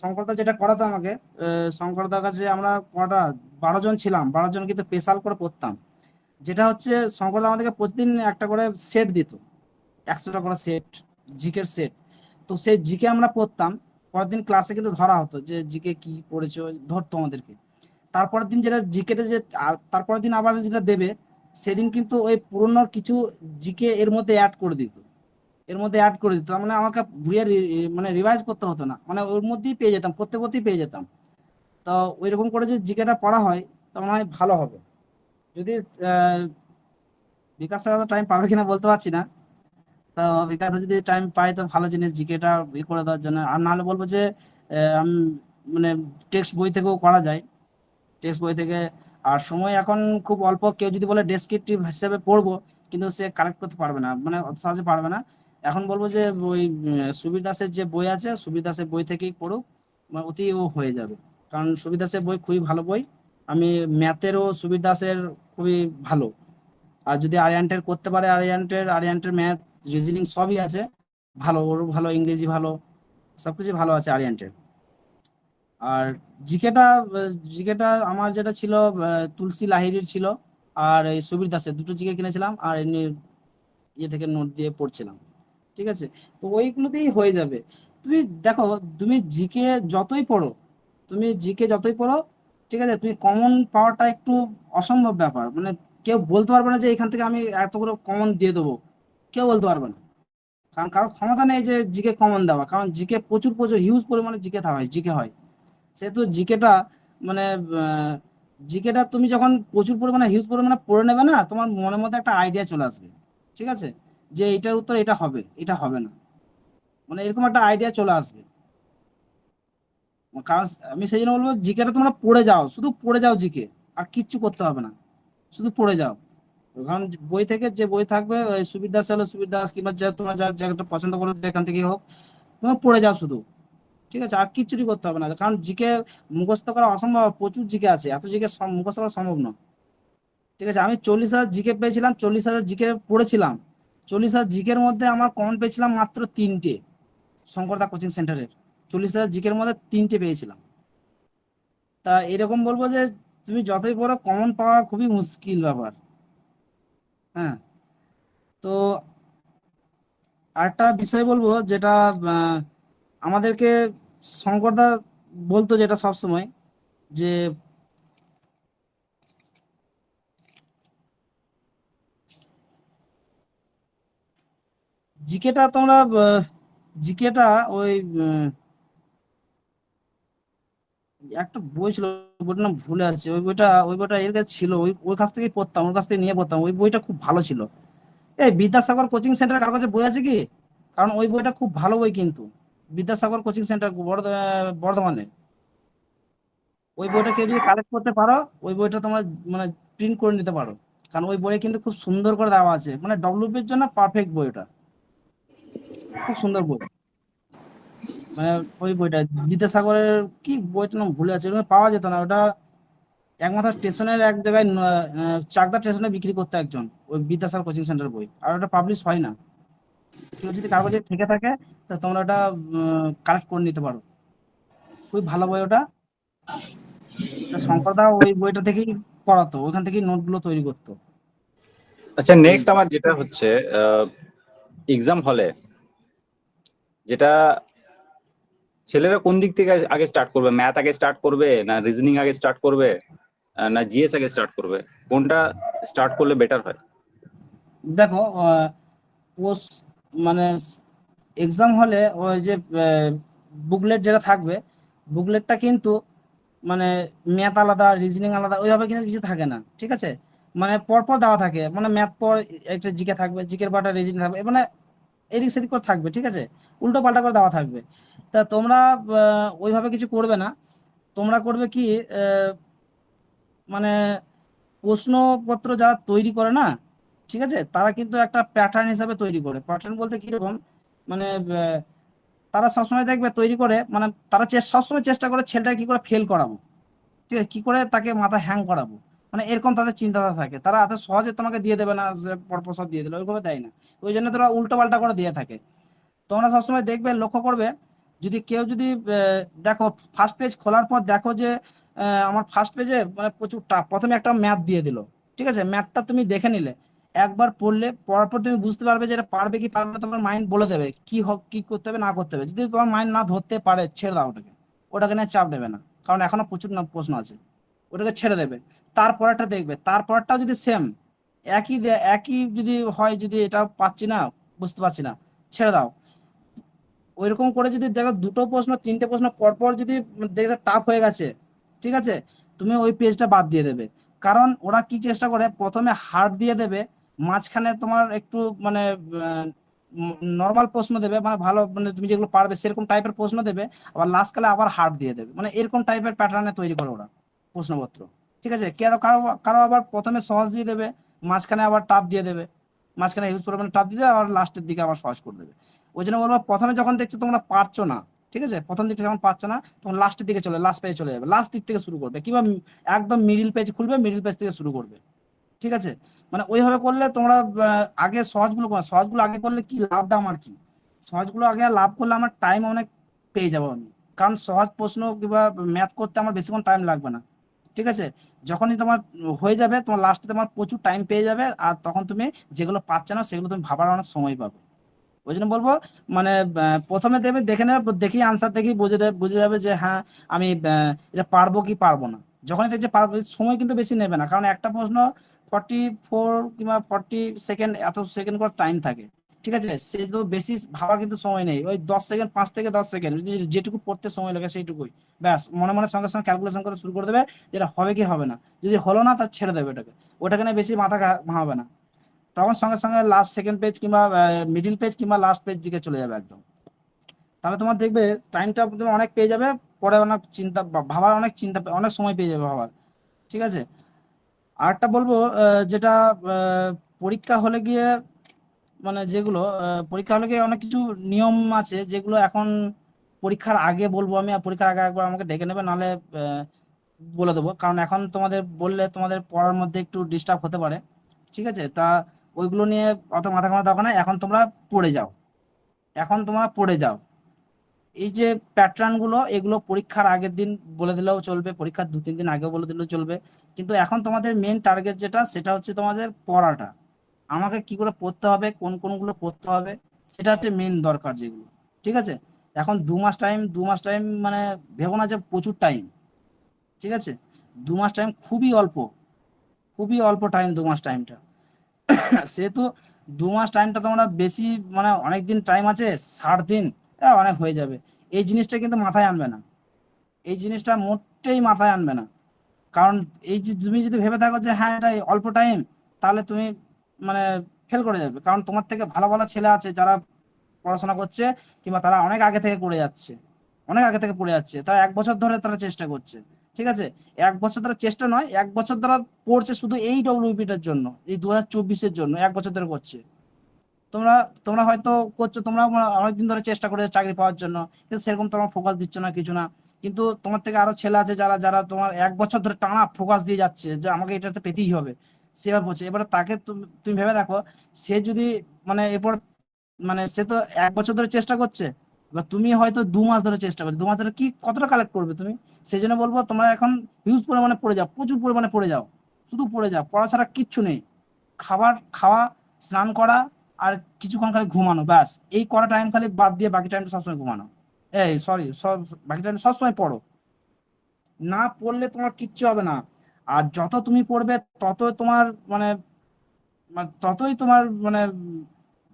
শঙ্করদা যেটা করাতো আমাকে, শঙ্করদার কাছে আমরা কটা 12 জন ছিলাম, 12 জন কিন্তু স্পেশাল করে পড়তাম। যেটা হচ্ছে শঙ্করদা আমাদেরকে প্রতিদিন একটা করে সেট দিত, 100টা করে সেট, জিকের সেট। তো সেই জিকে আমরা পড়তাম, পরের দিন ক্লাসে কিন্তু ধরা হতো যে জিকে কি পড়েছো, ধরতো আমাদেরকে। তারপরের দিন যেটা জিকেতে যে তারপরের দিন আবার যেটা দেবে, সেদিন কিন্তু ওই পুরনো কিছু জিকে এর মধ্যে অ্যাড করে দিত, এর মধ্যে অ্যাড করে দিত। তার মানে আমাকে ঘুরিয়ে মানে রিভাইজ করতে হতো না, মানে ওর মধ্যেই পেয়ে যেতাম, পড়তে পড়তেই পেয়ে যেতাম। তো ওইরকম করে যদি জিকেটা পড়া হয় তো মনে হয় ভালো হবে। যদি আহ, বিকাশ স্যার টাইম পাবে কিনা বলতে পারছি না। তো বিকাশ যদি টাইম পাই তো ভালো জিনিস জিকেটা করে দেওয়ার জন্য। আর নাহলে বলবো যে আমি মানে টেক্সট বই থেকেও করা যায়, টেক্সট বই থেকে। আর সময় এখন খুব অল্প, কেউ যদি বলে ডেসক্রিপটিভ হিসেবে পড়বো কিন্তু সে কালেক্ট করতে পারবে না, মানে অত সহজে পারবে না। এখন বলবো যে ওই সুবীর দাসের যে বই আছে, সুবীর দাসের বই থেকেই পড়ুক, মানে অতি ও হয়ে যাবে। কারণ সুবীর দাসের বই খুবই ভালো বই। আমি ম্যাথেরও সুবীর দাসের খুবই ভালো। আর যদি আরিয়ান্টের করতে পারে, আরিয়ান্টের ম্যাথ, রিজনিং সবই আছে ভালো, ওর ভালো, ইংরেজি ভালো, সবকিছু ভালো আছে আরিয়ান্টের। আর জিকেটা জিকেটা আমার যেটা ছিল তুলসী লাহিড়ীর ছিল, আর এই সুবীর দাসের দুটো জিকে কিনেছিলাম, আর এমনি ইয়ে থেকে নোট দিয়ে পড়ছিলাম। ঠিক আছে, তো ওইগুলোতেই হয়ে যাবে। তুমি দেখো, তুমি জিকে যতই পড়ো, তুমি জিকে যতই পড়ো, ঠিক আছে, তুমি কমন পাওয়াটা একটু অসম্ভব ব্যাপার। মানে কেউ বলতে পারবে না যে এখান থেকে আমি এতগুলো কমন দিয়ে দেবো, কেউ বলতে পারবে না। কারণ কারো ক্ষমতা নেই যে জিকে কমন দেওয়া, কারণ জিকে প্রচুর প্রচুর হিউজ পরিমাণে জিকে হয়। সেহেতু জিকেটা মানে জিকেটা তুমি যখন প্রচুর পরিমাণে হিউজ পরিমাণে পড়ে নেবে না, তোমার মনের মধ্যে একটা আইডিয়া চলে আসবে, ঠিক আছে, যে এটার উত্তর এটা হবে, এটা হবে না, মানে এরকম একটা আইডিয়া চলে আসবে। কারণ আমি সেই জন্য বলবো জিকেটা তোমরা পড়ে যাও, শুধু পড়ে যাও জিকে, আর কিচ্ছু করতে হবে না, শুধু পড়ে যাও। কারণ বই থেকে যে বই থাকবে, ওই সুবির দাস হলে সুবির দাস, কিংবা যে তোমার যা জায়গাটা পছন্দ করো এখান থেকেই হোক, তোমরা পড়ে যাও শুধু, ঠিক আছে, আর কিচ্ছুটি করতে হবে না। কারণ জিকে মুখস্থ করা অসম্ভব, প্রচুর জিকে আছে, এত জিকে মুখস্থ করা সম্ভব না। ঠিক আছে, আমি 40,000 জিকে পেয়েছিলাম, 40,000 জিকে পড়েছিলাম, 40,000 জিকের মধ্যে আমার কমন পেয়েছিলাম মাত্র 3টে, শঙ্করদা কোচিং সেন্টারের 40,000 জিকের মধ্যে 3টে পেয়েছিলাম। তা এরকম বলবো যে তুমি যতই পড়ো কমন পাওয়া খুবই মুশকিল ব্যাপার। হ্যাঁ, তো আরেকটা বিষয় বলবো যেটা আহ, আমাদেরকে শঙ্করদা বলতো যেটা সবসময়, যে জিকেটা তোমরা জিকেটা ওই একটা বই ছিল, বইটার নাম ভুলে আছে, ওই বইটা এর কাছে ছিল, ওই ওই কাছ থেকেই পড়তাম, ওর কাছ থেকে নিয়ে পড়তাম, ওই বইটা খুব ভালো ছিল। এই বিদ্যাসাগর কোচিং সেন্টার কার কাছে বই আছে কি? কারণ ওই বইটা খুব ভালো বই কিন্তু, বিদ্যাসাগর কোচিং সেন্টার বর্ধমানে, ওই বইটা কেউ যদি কালেক্ট করতে পারো, ওই বইটা তোমরা মানে প্রিন্ট করে নিতে পারো। কারণ ওই বইয়ে কিন্তু খুব সুন্দর করে দেওয়া আছে, মানে ডব্লিউপির জন্য পারফেক্ট বই ওটা, খুব সুন্দর বই। মানে ওই বইটা বিদ্যাসাগরের, কি বইটার নাম ভুলে আছে, ওখানে পাওয়া যেত না ওটা, একমাত্র স্টেশনের এক জায়গায় চাকদা স্টেশনে বিক্রি করতে একজন, ওই বিদ্যাসাগর কোচিং সেন্টার বই, আর ওটা পাবলিশ হয় না। কেউ যদি কারো কাছে থেকে থাকে তা তোমরা ওটা কালেক্ট করে নিতে পারো, খুবই ভালো বই ওটা। তা শঙ্করদা ওই বইটা থেকেই পড়াতো, ওইখান থেকেই নোটগুলো তৈরি করতো। আচ্ছা, হুম। নেক্সট আমার যেটা হচ্ছে এক্সাম হলে, যেটা ছেলেরা কোন দিক থেকে আগে স্টার্ট করবে? ম্যাথ আগে স্টার্ট করবে, না রিজনিং আগে স্টার্ট করবে, না জিএস আগে স্টার্ট করবে? কোনটা স্টার্ট করলে বেটার হয়? দেখো, পোস্ট মানে এক্সাম হলে ওই যে বুকলেট যেটা থাকবে, বুকলেটটা কিন্তু মানে ম্যাথ আলাদা, রিজনিং আলাদা, ওইভাবে কিন্তু কিছু থাকে না, ঠিক আছে। মানে পরপর দেওয়া থাকে, মানে ম্যাথ পর একটা জিকে থাকবে, জিকের পর একটা রিজনিং থাকবে, মানে এদিক সেদিক করে থাকবে, ঠিক আছে, উল্টো পাল্টা করে দেওয়া থাকবে। তা তোমরা ওইভাবে কিছু করবে না, তোমরা করবে কি, আহ, মানে প্রশ্নপত্র যারা তৈরি করে না, ঠিক আছে, তারা কিন্তু একটা প্যাটার্ন হিসাবে তৈরি করে। প্যাটার্ন বলতে কিরকম, মানে তারা সবসময় দেখবে তৈরি করে, মানে তারা সবসময় চেষ্টা করে ছেলেটাকে কি করে ফেল করাবো, ঠিক আছে, কি করে তাকে মাথা হ্যাং করাবো, মানে এরকম তাদের চিন্তাধারা থাকে। তারা এত সহজে তোমাকে দিয়ে দেবে না যে পরপর সব দিয়ে দিলো, ওইভাবে দেয় না। ওই জন্য তারা উল্টো পাল্টা করে দিয়ে থাকে। তোমরা সবসময় দেখবে, লক্ষ্য করবে, যদি কেউ যদি দেখো ফার্স্ট পেজ খোলার পর দেখো যে আমার ফার্স্ট পেজে মানে প্রচুর টাফ, প্রথমে একটা ম্যাথ দিয়ে দিল, ঠিক আছে, ম্যাথটা তুমি দেখে নিলে, একবার পড়লে, পড়ার পর তুমি বুঝতে পারবে যে এটা পারবে কি পারবে না, তোমার মাইন্ড বলে দেবে কি করতে হবে না করতে হবে। যদি তোমার মাইন্ড না ধরতে পারে, ছেড়ে দাও ওটাকে, ওটাকে নিয়ে চাপ নেবে না, কারণ এখনো প্রচুর প্রশ্ন আছে, ওটাকে ছেড়ে দেবে। তারপরেরটা দেখবে, তারপরটাও যদি সেম একই যদি হয়, যদি এটা পাচ্ছি না, বুঝতে পারছি না, ছেড়ে দাও। ওইরকম করে যদি দেখো দুটো প্রশ্ন তিনটে প্রশ্ন পরপর যদি দেখো টাফ হয়ে গেছে, ঠিক আছে, তুমি ওই পেজটা বাদ দিয়ে দেবে। কারণ ওরা কি চেষ্টা করে, প্রথমে হার্ড দিয়ে দেবে, মাঝখানে তোমার একটু মানে নর্মাল প্রশ্ন দেবে, মানে ভালো, মানে তুমি যেগুলো পারবে সেরকম টাইপের প্রশ্ন দেবে, আবার লাস্ট কালে আবার হার্ড দিয়ে দেবে, মানে এরকম টাইপের প্যাটার্নে তৈরি করে ওরা প্রশ্নপত্র, ঠিক আছে। কারো কারো কারো আবার প্রথমে সহজ দিয়ে দেবে, মাঝখানে আবার টাফ দিয়ে দেবে, মাঝখানে হিউজ পরিমাণে টাফ দিয়ে দেবে, আবার লাস্টের দিকে আবার সহজ করে দেবে। ওই জন্য বলবো, প্রথমে যখন দেখছো তোমরা পারছো না, ঠিক আছে, প্রথম দিকটা যখন পারছো না, তখন লাস্টের দিকে লাস্ট পেজে চলে যাবে, লাস্ট দিক থেকে শুরু করবে, কিংবা একদম মিডিল পেজ খুলবে, মিডিল পেজ থেকে শুরু করবে, ঠিক আছে। মানে ওইভাবে করলে তোমরা আগে সহজগুলো করো, সহজগুলো আগে করলে কি লাভটা আমার কি, সহজগুলো আগে লাভ করলে আমার টাইম অনেক পেয়ে যাবো আমি, কারণ সহজ প্রশ্ন কিংবা ম্যাথ করতে আমার বেশিক্ষণ টাইম লাগবে না, ঠিক আছে। যখনই তোমার হয়ে যাবে, তোমার লাস্টে তোমার প্রচুর টাইম পেয়ে যাবে, আর তখন তুমি যেগুলো পাচ্ছ না সেগুলো তুমি ভাবার অনেক সময় পাবে। ওই জন্য বলবো, মানে প্রথমে দেবে, দেখে নেবে, দেখি আনসার দেখি বুঝে যাবে যে হ্যাঁ আমি এটা পারবো কি পারবো না। যখনই দেখছে পারবো, সময় কিন্তু বেশি নেবে না, কারণ একটা প্রশ্ন 44 কিংবা 40 সেকেন্ড, এত সেকেন্ড করে টাইম থাকে, ঠিক আছে। সে তো বেশি ভাবার কিন্তু সময় নেই, ওই 10 সেকেন্ড, 5 থেকে 10 সেকেন্ড, যেটুকু পড়তে সময় লাগে সেইটুকুই, ব্যাস মনে মনে সঙ্গে সঙ্গে ক্যালকুলেশন করতে শুরু করে দেবে, যেটা হবে কি হবে না, যদি হলো না তার ছেড়ে দেবে ওটাকে, ওটাকে নিয়ে বেশি মাথা ঘামাবে না, তখন সঙ্গে সঙ্গে লাস্ট সেকেন্ড পেজ কিংবা মিডিল পেজ কিংবা লাস্ট পেজ দিকে চলে যাবে একদম। তাহলে তোমার দেখবে টাইমটা তুমি অনেক পেয়ে যাবে, পরে অনেক চিন্তা ভাবার অনেক অনেক সময় পেয়ে যাবে ভাবার, ঠিক আছে। আরেকটা বলবো, যেটা আহ, পরীক্ষা হলে গিয়ে, মানে যেগুলো পরীক্ষা হলে গিয়ে অনেক কিছু নিয়ম আছে, যেগুলো এখন পরীক্ষার আগে বলবো আমি, আর পরীক্ষার আগে একবার আমাকে ডেকে নেবে, নাহলে আহ, বলে দেবো, কারণ এখন তোমাদের বললে তোমাদের পড়ার মধ্যে একটু ডিস্টার্ব হতে পারে, ঠিক আছে। তা ওইগুলো নিয়ে অত মাথা ঘামাতে দরকার নাই, এখন তোমরা পড়ে যাও, এখন তোমরা পড়ে যাও। এই যে প্যাটার্ন গুলো, এগুলো পরীক্ষার আগের দিন বলে দিলেও চলবে, পরীক্ষার 2-3 দিন আগেও বলে দিলেও চলবে, কিন্তু এখন তোমাদের মেন টার্গেট যেটা, সেটা হচ্ছে তোমাদের পড়াটা, আমাকে কি করে পড়তে হবে, কোন কোনগুলো পড়তে হবে, সেটা হচ্ছে মেন দরকার যেগুলো, ঠিক আছে। এখন 2 মাস টাইম মানে ভেবো না যে প্রচুর টাইম, ঠিক আছে। 2 মাস টাইম খুবই অল্প, খুবই অল্প টাইম 2 মাস টাইমটা। সেহেতু 2 মাস টাইমটা তোমরা বেশি, মানে অনেক দিন টাইম আছে, 60 দিন অনেক হয়ে যাবে, এই জিনিসটা কিন্তু মাথায় আনবে না, এই জিনিসটা মোটেই মাথায় আনবে না। কারণ এই যে তুমি যদি ভেবে থাকো যে হ্যাঁ এটা অল্প টাইম, তাহলে তুমি মানে ফেল করে যাবে, কারণ তোমার থেকে ভালো ভালো ছেলে আছে যারা পড়াশোনা করছে, কিংবা তারা অনেক আগে থেকে করে যাচ্ছে, অনেক আগে থেকে পড়ে যাচ্ছে, তারা 1 বছর ধরে তারা চেষ্টা করছে, ঠিক আছে। 1 বছর ধরে চেষ্টা নয়, 1 বছর ধরে পড়ছে শুধু এই ডব্লিউবিটার জন্য, এই 2024-এর জন্য 1 বছর ধরে করছে। তোমরা তোমরা হয়তো করছো, তোমরা অনেকদিন ধরে চেষ্টা করে চাকরি পাওয়ার জন্য, কিন্তু সেরকম তোমরা ফোকাস দিচ্ছ না, কিছু না। কিন্তু তোমার থেকে আরো ছেলে আছে যারা যারা তোমার 1 বছর ধরে টানা ফোকাস দিয়ে যাচ্ছে, যে আমাকে এটাতে পেতেই হবে, সেভাবে বলছে। এবারে তাকে তুমি ভেবে দেখো, সে যদি মানে এরপর, মানে সে তো 1 বছর ধরে চেষ্টা করছে, এবার তুমি হয়তো 2 মাস ধরে চেষ্টা করছো, 2 মাস ধরে কি কতটা কালেক্ট করবে তুমি। সেই জন্য বলবো, তোমরা এখন হিউজ পরিমাণে পড়ে যাও, প্রচুর পরিমাণে পড়ে যাও, শুধু পড়ে যাও, পড়া ছাড়া কিচ্ছু নেই। খাওয়া, স্নান করা, আর কিছুক্ষণ খালি ঘুমানো, ব্যাস। এই করা টাইম খালি বাদ দিয়ে বাকি টাইমটা সবসময় ঘুমানো, এই সরি, বাকি টাইম সবসময় পড়ো। না পড়লে তোমার কিচ্ছু হবে না। আর যত তুমি পড়বে, তত তোমার মানে ততই তোমার মানে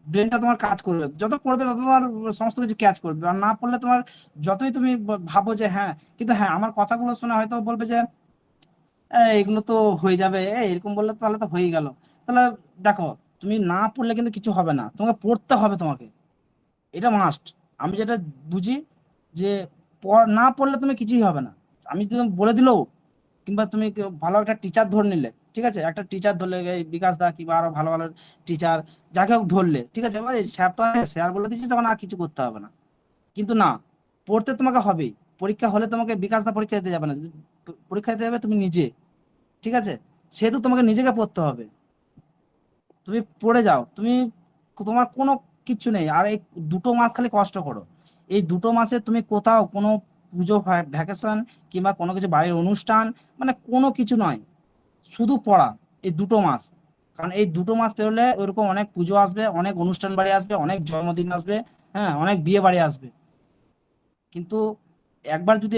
ব্রেনটা তোমার কাজ করবে, যত পড়বে তত তোমার সমস্ত কিছু ক্যাচ করবে। আর না পড়লে তোমার যতই তুমি ভাবো যে হ্যাঁ, কিন্তু হ্যাঁ আমার কথাগুলো শুনে হয়তো বলবে যে এগুলো তো হয়ে যাবে, এরকম বললে তো তাহলে তো হয়ে গেল। তাহলে দেখো, তুমি না পড়লে কিন্তু কিছু হবে না, তোমাকে পড়তে হবে, তোমাকে, এটা মাস্ট। আমি যেটা বুঝি যে না পড়লে তুমি কিছুই হবে না। আমি যদি বলে দিলেও, কিংবা তুমি ভালো একটা টিচার ধরে নিলে, ঠিক আছে, একটা টিচার ধরলে, এই বিকাশ দা কিংবা আরো ভালো ভালো টিচার, যাকে হোক ধরলে, ঠিক আছে, স্যার তো স্যার বলে দিচ্ছে, তখন আর কিছু করতে হবে না। কিন্তু না, পড়তে তোমাকে হবেই। পরীক্ষা হলে তোমাকে বিকাশ দা পরীক্ষা দিতে যাবে না, পরীক্ষা দিতে যাবে তুমি নিজে, ঠিক আছে। সেহেতু তোমাকে নিজেকে পড়তে হবে, তুমি পড়ে যাও, তুমি তোমার কোনো কিচ্ছু নেই। আর এই 2 মাস খালি কষ্ট করো। এই 2 মাসে তুমি কোথাও কোনো পুজো ভ্যাকেশন কিংবা কোনো কিছু বাড়ির অনুষ্ঠান, মানে কোনো কিছু নয়, শুধু পড়া। এই 2 মাস, কারণ এই 2 মাস পেরোলে ওইরকম অনেক পুজো আসবে, অনেক অনুষ্ঠান বাড়ি আসবে, অনেক জন্মদিন আসবে, হ্যাঁ, অনেক বিয়ে বাড়ি আসবে। কিন্তু একবার যদি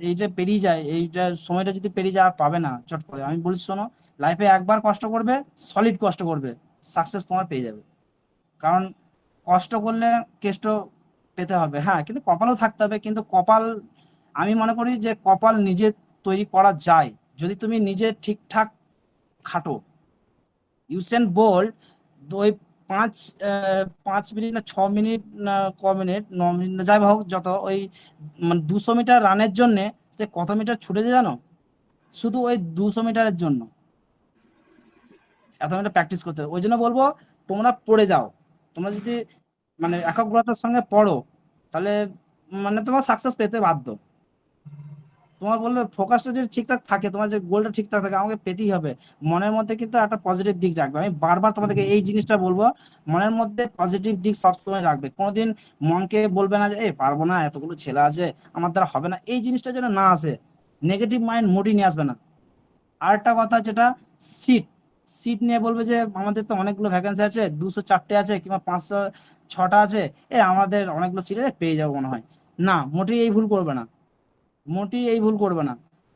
এই যে পেরিয়ে যায়, এইটা সময়টা যদি পেরিয়ে যায় আর পাবে না চট করে। আমি বলছি শোনো, লাইফে একবার কষ্ট করবে, সলিড কষ্ট করবে, সাকসেস তোমার পেয়ে যাবে। কারণ কষ্ট করলে কেষ্ট পেতে হবে, হ্যাঁ, কিন্তু কপালও থাকতে হবে। কিন্তু কপাল, আমি মনে করি যে কপাল নিজে তৈরি করা যায়, যদি তুমি নিজে ঠিকঠাক খাটো। ইউসেন বোল্ট ওই 5 মিনিট না 6 মিনিট না ক মিনিট 9 মিনিট না যাই হোক যত, ওই মানে 200 মিটার রানের জন্য সে কত মিটার ছুটেছে জানো? শুধু ওই 200 মিটারের জন্য এত মিটার প্র্যাকটিস করতে হবে। ওই জন্য বলবো তোমরা পড়ে যাও। তোমরা যদি মানে একাগ্রতার সঙ্গে পড়ো, তাহলে মানে তোমার সাকসেস পেতে বাধ্য। তোমার বললে ফোকাসটা যদি ঠিকঠাক থাকে, তোমার যে গোলটা ঠিকঠাক থাকে, আমাকে পেতেই হবে। মনের মধ্যে কিন্তু একটা পজিটিভ দিক রাখবে। আমি বারবার তোমাদেরকে এই জিনিসটা বলবো, মনের মধ্যে পজিটিভ দিক সবসময় রাখবে। কোনোদিন মনকে বলবে না যে এই পারবো না, এতগুলো ছেলে আছে, আমার দ্বারা হবে না, এই জিনিসটা যেন না আসে। নেগেটিভ মাইন্ড মোটেই নিয়ে আসবে না। আর একটা কথা যেটা, সিট সিট নিয়ে বলবে যে আমাদের তো অনেকগুলো ভ্যাকেন্সি আছে, 204টে আছে কিংবা 506টা আছে, আমাদের অনেকগুলো সিট আছে, পেয়ে যাবো মনে হয়। না, মোটেই এই ভুল করবে না, মোটেই এই ভুল করবে না।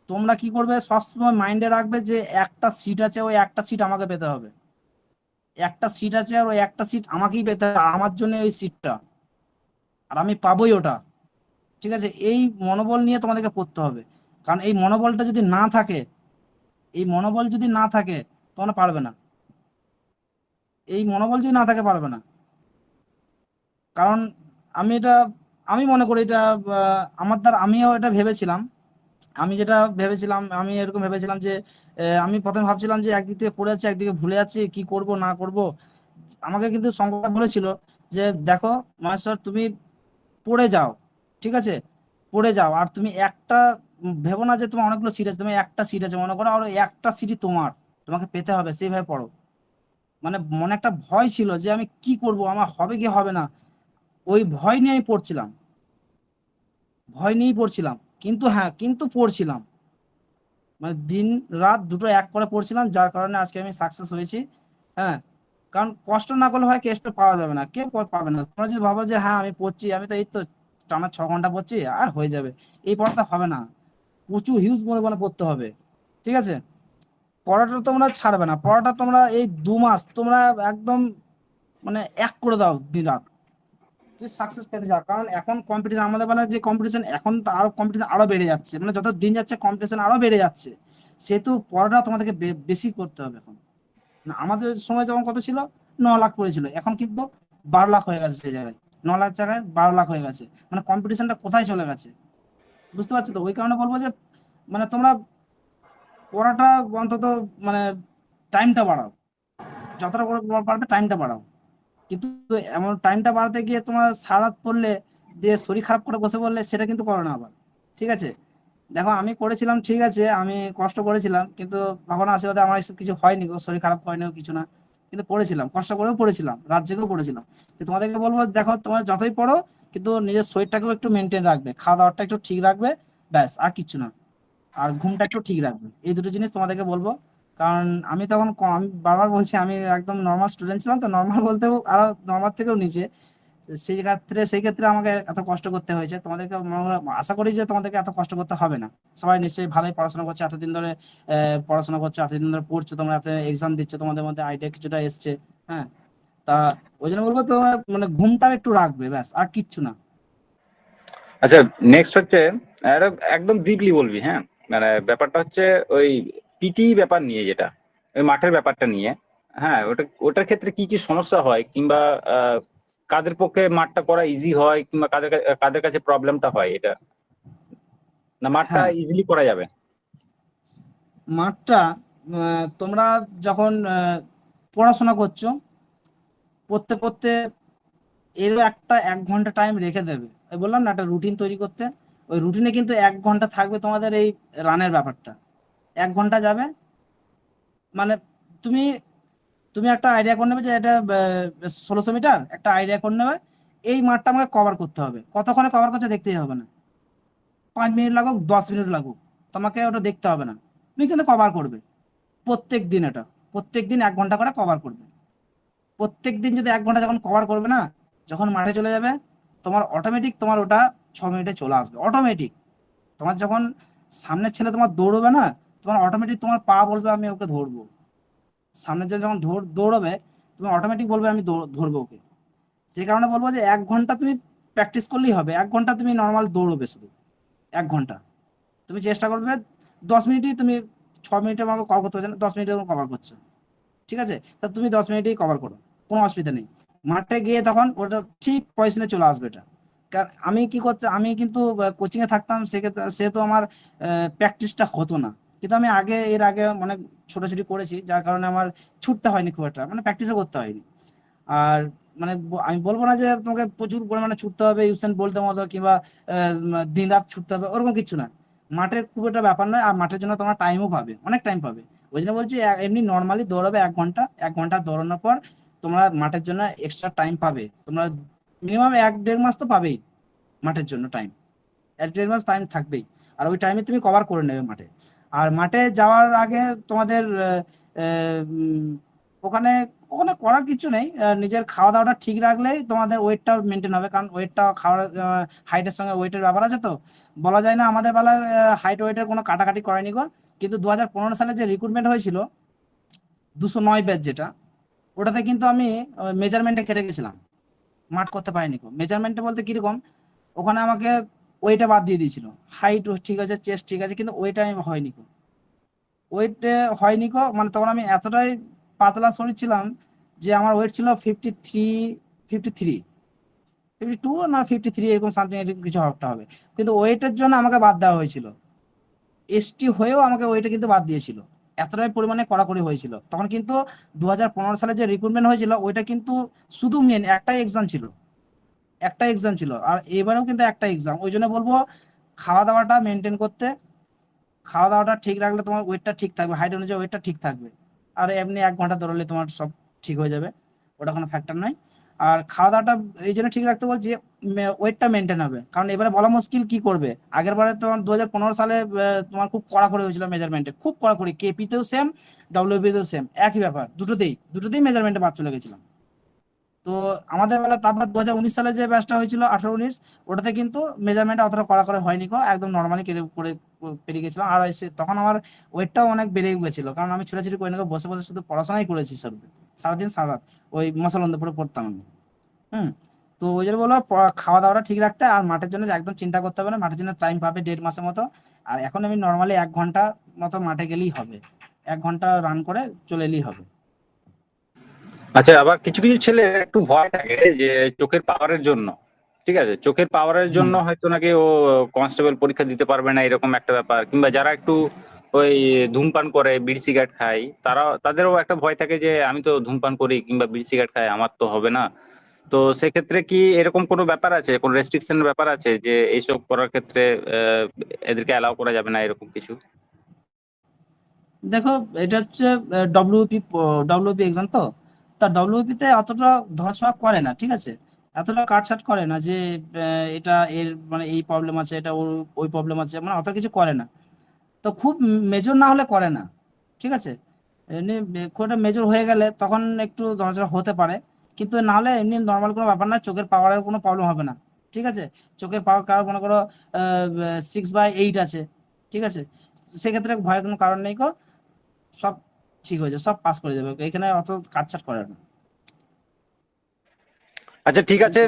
তোমরা কি করবে, সবসময় মাইন্ডে রাখবে যে একটা সিট আছে, ওই একটা সিট আমাকে পেতে হবে। একটা সিট আছে আর ওই একটা সিট আমাকেই পেতে হবে, আমার জন্য ওই সিটটা, আর আমি পাবোই ওটা। ঠিক আছে, এই মনোবল নিয়ে তোমাদেরকে পড়তে হবে। কারণ এই মনোবলটা যদি না থাকে, এই মনোবল যদি না থাকে, তোমরা পারবে না। এই মনোবল যদি না থাকে পারবে না। কারণ আমি এটা, আমি মনে করি এটা, আমার দ্বারা আমিও এটা ভেবেছিলাম। আমি যেটা ভেবেছিলাম, আমি এরকম ভেবেছিলাম যে আমি প্রথমে ভাবছিলাম যে একদিক থেকে পড়ে যাচ্ছি, একদিকে ভুলে যাচ্ছি, কি করব না করব। আমাকে কিন্তু শঙ্করদা বলেছিল যে দেখো মহেশ্বর, তুমি পড়ে যাও, ঠিক আছে, পড়ে যাও। আর তুমি একটা ভেবো না যে তোমার অনেকগুলো সিট আছে, তুমি একটা সিট আছে মনে করো, আর ওই একটা সিটই তোমার, তোমাকে পেতে হবে, সেইভাবে পড়ো। মানে মনে একটা ভয় ছিল যে আমি কি করব, আমার হবে কি হবে না, ওই ভয় নিয়ে আমি পড়ছিলাম, ভয় নিয়েই পড়ছিলাম। কিন্তু হ্যাঁ, কিন্তু পড়ছিলাম, মানে দিন রাত দুটো এক করে পড়ছিলাম, যার কারণে আজকে আমি সাকসেস হয়েছি। হ্যাঁ, কারণ কষ্ট না করলে হয় কেষ্ট পাওয়া যাবে না, কেউ পাবে না। তোমরা যদি ভাবো যে হ্যাঁ আমি পড়ছি, আমি তো এই তো টানা 6 ঘন্টা পড়ছি আর হয়ে যাবে, এই পড়াটা হবে না। প্রচুর হিউজ পরিমাণে পড়তে হবে। ঠিক আছে, পড়াটা তোমরা ছাড়বে না, পড়াটা তোমরা এই 2 মাস তোমরা একদম মানে এক করে দাও দিন রাত, তুই সাকসেস পেতে যাও। কারণ এখন কম্পিটিশন, আমাদের বেলায় যে কম্পিটিশন, এখন তো আরো কম্পিটিশন আরো বেড়ে যাচ্ছে, মানে যত দিন যাচ্ছে কম্পিটিশন আরো বেড়ে যাচ্ছে। সেহেতু পড়াটা তোমাদেরকে বেশি করতে হবে এখন। না, আমাদের সময় যখন কত ছিল, 9 লাখ পড়েছিল, এখন কিন্তু 12 লাখ হয়ে গেছে সেই জায়গায়। 9 লাখ জায়গায় 12 লাখ হয়ে গেছে, মানে কম্পিটিশনটা কোথায় চলে গেছে, বুঝতে পারছো তো? ওই কারণে বলবো যে মানে তোমরা পড়াটা অন্তত মানে টাইমটা বাড়াও, যতটা পারবে টাইমটা বাড়াও। কিন্তু এমন টাইমটা বাড়াতে গিয়ে তোমার সারা রাত পড়লে, দিয়ে শরীর খারাপ করে বসে পড়লে, সেটা কিন্তু করো না আবার। ঠিক আছে, দেখো আমি করেছিলাম, ঠিক আছে, আমি কষ্ট করেছিলাম, কিন্তু ভগবানের আশীর্বাদে আমার এসব কিছু হয়নি গো, শরীর খারাপ হয়নি কিছু না। কিন্তু পড়েছিলাম, কষ্ট করেও পড়েছিলাম, রাত জেগেও পড়েছিলাম। তো তোমাদেরকে বলবো দেখো, তোমার যতই পড়ো, কিন্তু নিজের শরীরটাকেও একটু মেনটেন রাখবে, খাওয়া দাওয়াটা একটু ঠিক রাখবে, ব্যাস, আর কিছু না। আর ঘুমটা একটু ঠিক রাখবে, এই দুটো জিনিস তোমাদেরকে বলবো। কারণ আমি তখন আমি বারবার বলছি, আমি একদম নর্মাল স্টুডেন্ট ছিলাম, তো নর্মাল বলতেও আরো নর্মাল থেকেও নিচে। সেই ক্ষেত্রে আমাকে এত কষ্ট করতে হয়েছে। তোমাদেরকে আশা করি যে তোমাদেরকে এত কষ্ট করতে হবে না। সবাই নিশ্চয়ই ভালোই পড়াশোনা করছে, এতদিন ধরে পড়াশোনা করছো, এতদিন ধরে পড়ছো, তোমরা এত এক্সাম দিচ্ছ, তোমাদের মধ্যে আইডিয়া কিছুটা এসছে। হ্যাঁ, তা ওই জন্য বলবো তোমার মানে ঘুমটা একটু রাখবে, ব্যাস, আর কিচ্ছু না। আচ্ছা, নেক্সট হচ্ছে এটা একদম ব্রিফলি বলবি, হ্যাঁ। মানে ব্যাপারটা হচ্ছে ওই পিটি ব্যাপার নিয়ে, যেটা ওই মাঠের ব্যাপারটা নিয়ে। হ্যাঁ, ওটার ক্ষেত্রে কি কি সমস্যা হয়, কিংবা কাদের পক্ষে মাঠটা করা ইজি হয়, কিংবা কাদের কাছে প্রবলেমটা হয়, এটা না মাঠটা হ্যাঁ, ইজিলি করা যাবে? মাঠটা তোমরা যখন পড়াশোনা করছো, পড়তে পড়তে এরও একটা 1 ঘন্টা টাইম রেখে দেবে। ওই বললাম না, একটা রুটিন তৈরি করতে। ওই রুটিনে কিন্তু 1 ঘন্টা থাকবে তোমাদের এই রানের ব্যাপারটা। 1 ঘন্টা যাবে, মানে তুমি তুমি একটা আইডিয়া করে নেবে যে এটা 1600 মিটার, একটা আইডিয়া করে নেবে এই মাঠটা আমাকে কভার করতে হবে। কতক্ষণে কভার করছে দেখতেই হবে না, 5 মিনিট লাগুক 10 মিনিট লাগুক, তোমাকে ওটা দেখতে হবে না, তুমি কিন্তু কভার করবে প্রত্যেক দিন। এটা প্রত্যেক দিন 1 ঘন্টা করে কভার করবে। প্রত্যেক দিন যদি 1 ঘন্টা যখন কভার করবে না, যখন মাঠে চলে যাবে তোমার অটোমেটিক তোমার ওটা 6 মিনিটে চলে আসবে অটোমেটিক। তোমার যখন সামনের ছেলে তোমার দৌড়বে না, তোমার অটোমেটিক তোমার পা বলবে আমি ওকে ধরবো। সামনের যে যখন দৌড়বে তুমি অটোমেটিক বলবে আমি ধরবো ওকে। সেই কারণে বলবো যে 1 ঘন্টা তুমি প্র্যাকটিস করলেই হবে। 1 ঘন্টা তুমি নর্মাল দৌড়বে শুধু 1 ঘন্টা। তুমি চেষ্টা করবে 10 মিনিটই তুমি, 6 মিনিটের মতো কভার করতে পারছো না, 10 মিনিটে তুমি কভার করছো, ঠিক আছে, তা তুমি 10 মিনিটেই কভার করো, কোনো অসুবিধা নেই। মাঠে গিয়ে তখন ওটা ঠিক পজিশনে চলে আসবে এটা। কারণ আমি কি করছি, আমি কিন্তু কোচিং এ থাকতাম, সেক্ষেত্রে সেহেতু আমার প্র্যাকটিসটা হতো না। কিন্তু আমি এর আগে অনেক ছোটাছুটি করেছি, যার কারণে আমার ছুটতে হয়নি খুব একটা, মানে প্র্যাকটিসও করতে হয়নি। আর মানে আমি বলবো না যে তোমাকে প্রচুর পরিমাণে ছুটতে হবে ইউসেন বলতে মতো, কিংবা দিন রাত ছুটতে হবে, ওরকম কিছু না। মাঠের খুব একটা ব্যাপার নয়, আর মাঠের জন্য তোমার টাইমও পাবে, অনেক টাইম পাবে। ওই জন্য বলছি এমনি নর্মালি দৌড়াবে 1 ঘন্টা, 1 ঘন্টা দৌড়ানোর পর তোমরা মাঠের জন্য এক্সট্রা টাইম পাবে। তোমরা মিনিমাম 1-1.5 মাস তো পাবেই মাঠের জন্য টাইম, 1-1.5 মাস টাইম থাকবেই। আর ওই টাইমে তুমি কভার করে নেবে মাঠে। আর মাঠে যাওয়ার আগে তোমাদের উম, ওখানে ওখানে করার কিছু নেই, নিজের খাওয়া দাওয়াটা ঠিক রাখলেই তোমাদের ওয়েটটা মেনটেন হবে। কারণ ওয়েটটা খাওয়ার হাইটের সঙ্গে ওয়েটের ব্যাপার আছে তো, বলা যায় না। আমাদের বেলায় হাইট ওয়েটের কোনো কাটাকাটি করেনি গো। কিন্তু 2015 সালে যে রিক্রুটমেন্ট হয়েছিল 209 ব্যাচ যেটা, ওটাতে কিন্তু আমি মেজারমেন্টে কেটে গেছিলাম, মাঠ করতে পারিনি গো। মেজারমেন্টে বলতে কিরকম, ওখানে আমাকে ওয়েটে বাদ দিয়ে দিয়েছিল। হাইট ঠিক আছে, চেস্ট ঠিক আছে, কিন্তু ওয়েটে আমি হয়নি গো। ওয়েটে হয়নি গো, মানে তখন আমি এতটাই পাতলা শরীর ছিলাম যে আমার ওয়েট ছিল 53, 53, 52 না 53, এরকম সামথিং, এরকম কিছু একটা হবে। কিন্তু ওয়েটের জন্য আমাকে বাদ দেওয়া হয়েছিল। এসটি হয়েও আমাকে ওয়েটে কিন্তু বাদ দিয়েছিল, এতটাই পরিমাণে কড়াকড়ি হয়েছিল তখন। কিন্তু 2015 সালে যে রিক্রুটমেন্ট হয়েছিল ওইটা কিন্তু শুধু মেন একটাই এক্সাম ছিল, একটা এক্সাম ছিল। আর এবারেও কিন্তু একটা এক্সাম। ওই জন্য বলবো খাওয়া দাওয়াটা মেনটেন করতে। খাওয়া দাওয়াটা ঠিক রাখলে তোমার ওয়েটটা ঠিক থাকবে, হাইট অনুযায়ী ওয়েটটা ঠিক থাকবে। আর এমনি 1 ঘন্টা দৌড়ালে তোমার সব ঠিক হয়ে যাবে, ওটা কোনো ফ্যাক্টর নয়। আর খাওয়া দাওয়াটা এই জন্য ঠিক রাখতে বলছি, ওয়েটটা মেনটেন হবে। কারণ এবারে বলা মুশকিল কি করবে। আগের বারে তোমার 2015 সালে তোমার খুব কড়াকড়ি হয়েছিল মেজারমেন্টে, খুব কড়াকড়ি, কেপিতেও সেম, ডব্লিউবিতেও সেম, একই ব্যাপার, দুটোতেই মেজারমেন্টে বাদ চলে গেছিলাম। তো আমাদের বেলা তারপর 2019 সালে যে ব্যাচটা হয়েছিল 18-19, ওটাতে কিন্তু মেজারমেন্ট অতটা করা করে হয়নি গো, একদম নর্মালি কেটে করে পেরিয়ে গেছিলাম। আর তখন আমার ওয়েটটাও অনেক বেড়ে গেছিল, কারণ আমি ছোটাছুটি করে না গো, বসে বসে শুধু পড়াশোনাই করেছি সারাদিন সারা রাত, ওই মশালন্দপুরে পড়তাম আমি। হুম। তো ওই জন্য বলবো খাওয়া দাওয়াটা ঠিক রাখতে। আর মাঠের জন্য একদম চিন্তা করতে হবে না, মাঠের জন্য টাইম পাবে 1.5 মাসের মতো। আর এখন আমি নর্মালি 1 ঘন্টা মতো মাঠে গেলেই হবে, 1 ঘন্টা রান করে চলে এলেই হবে। আচ্ছা, আবার কিছু কিছু ছেলে একটু ভয় থাকে যে চোখের পাওয়ারের জন্য, ঠিক আছে, চোখের পাওয়ারের হুম। জন্য হয়তো নাকি ও কনস্টেবল পরীক্ষা দিতে পারবে না, এরকম একটা ব্যাপার। কিংবা যারা একটু ওই ধূমপান করে, বিড়ি সিগারেট খায়, তাদেরও একটা ভয় থাকে যে আমি তো ধূমপান করি কিংবা বিড়ি সিগারেট খাই, আমার তো হবে না। তো সেক্ষেত্রে কি এরকম কোনো ব্যাপার আছে, কোনো রেস্ট্রিকশনের ব্যাপার আছে যে এইসব করার ক্ষেত্রে আহ, এদেরকে অ্যালাউ করা যাবে না, এরকম কিছু? দেখো, এটা হচ্ছে ডব্লিউপি, ডব্লিউপি এক্সাম তো। তা ডব্লিউপি তে অতটা ধরাছোঁয়া করে না, ঠিক আছে, এতটা কাটছাট করে না যে এটা এর মানে এই প্রবলেম আছে, এটা ওর ওই প্রবলেম আছে, মানে অত কিছু করে না। তো খুব মেজর না হলে করে না, ঠিক আছে। এমনি খুব একটা মেজর হয়ে গেলে তখন একটু ধরাছোঁয়া হতে পারে। কিন্তু না হলে এমনি নর্মাল কোনো ব্যাপার না, চোখের পাওয়ারের কোনো প্রবলেম হবে না, ঠিক আছে। চোখের পাওয়ার কারো মনে করো 6/8 আছে, ঠিক আছে, সেক্ষেত্রে ভয়ের কোনো কারণ নেই গো। সব ঠিক হয়ে যাবে, সব পাস করে যাবে, এখানে অত কাটছাট করে না। আচ্ছা, ঠিক আছে।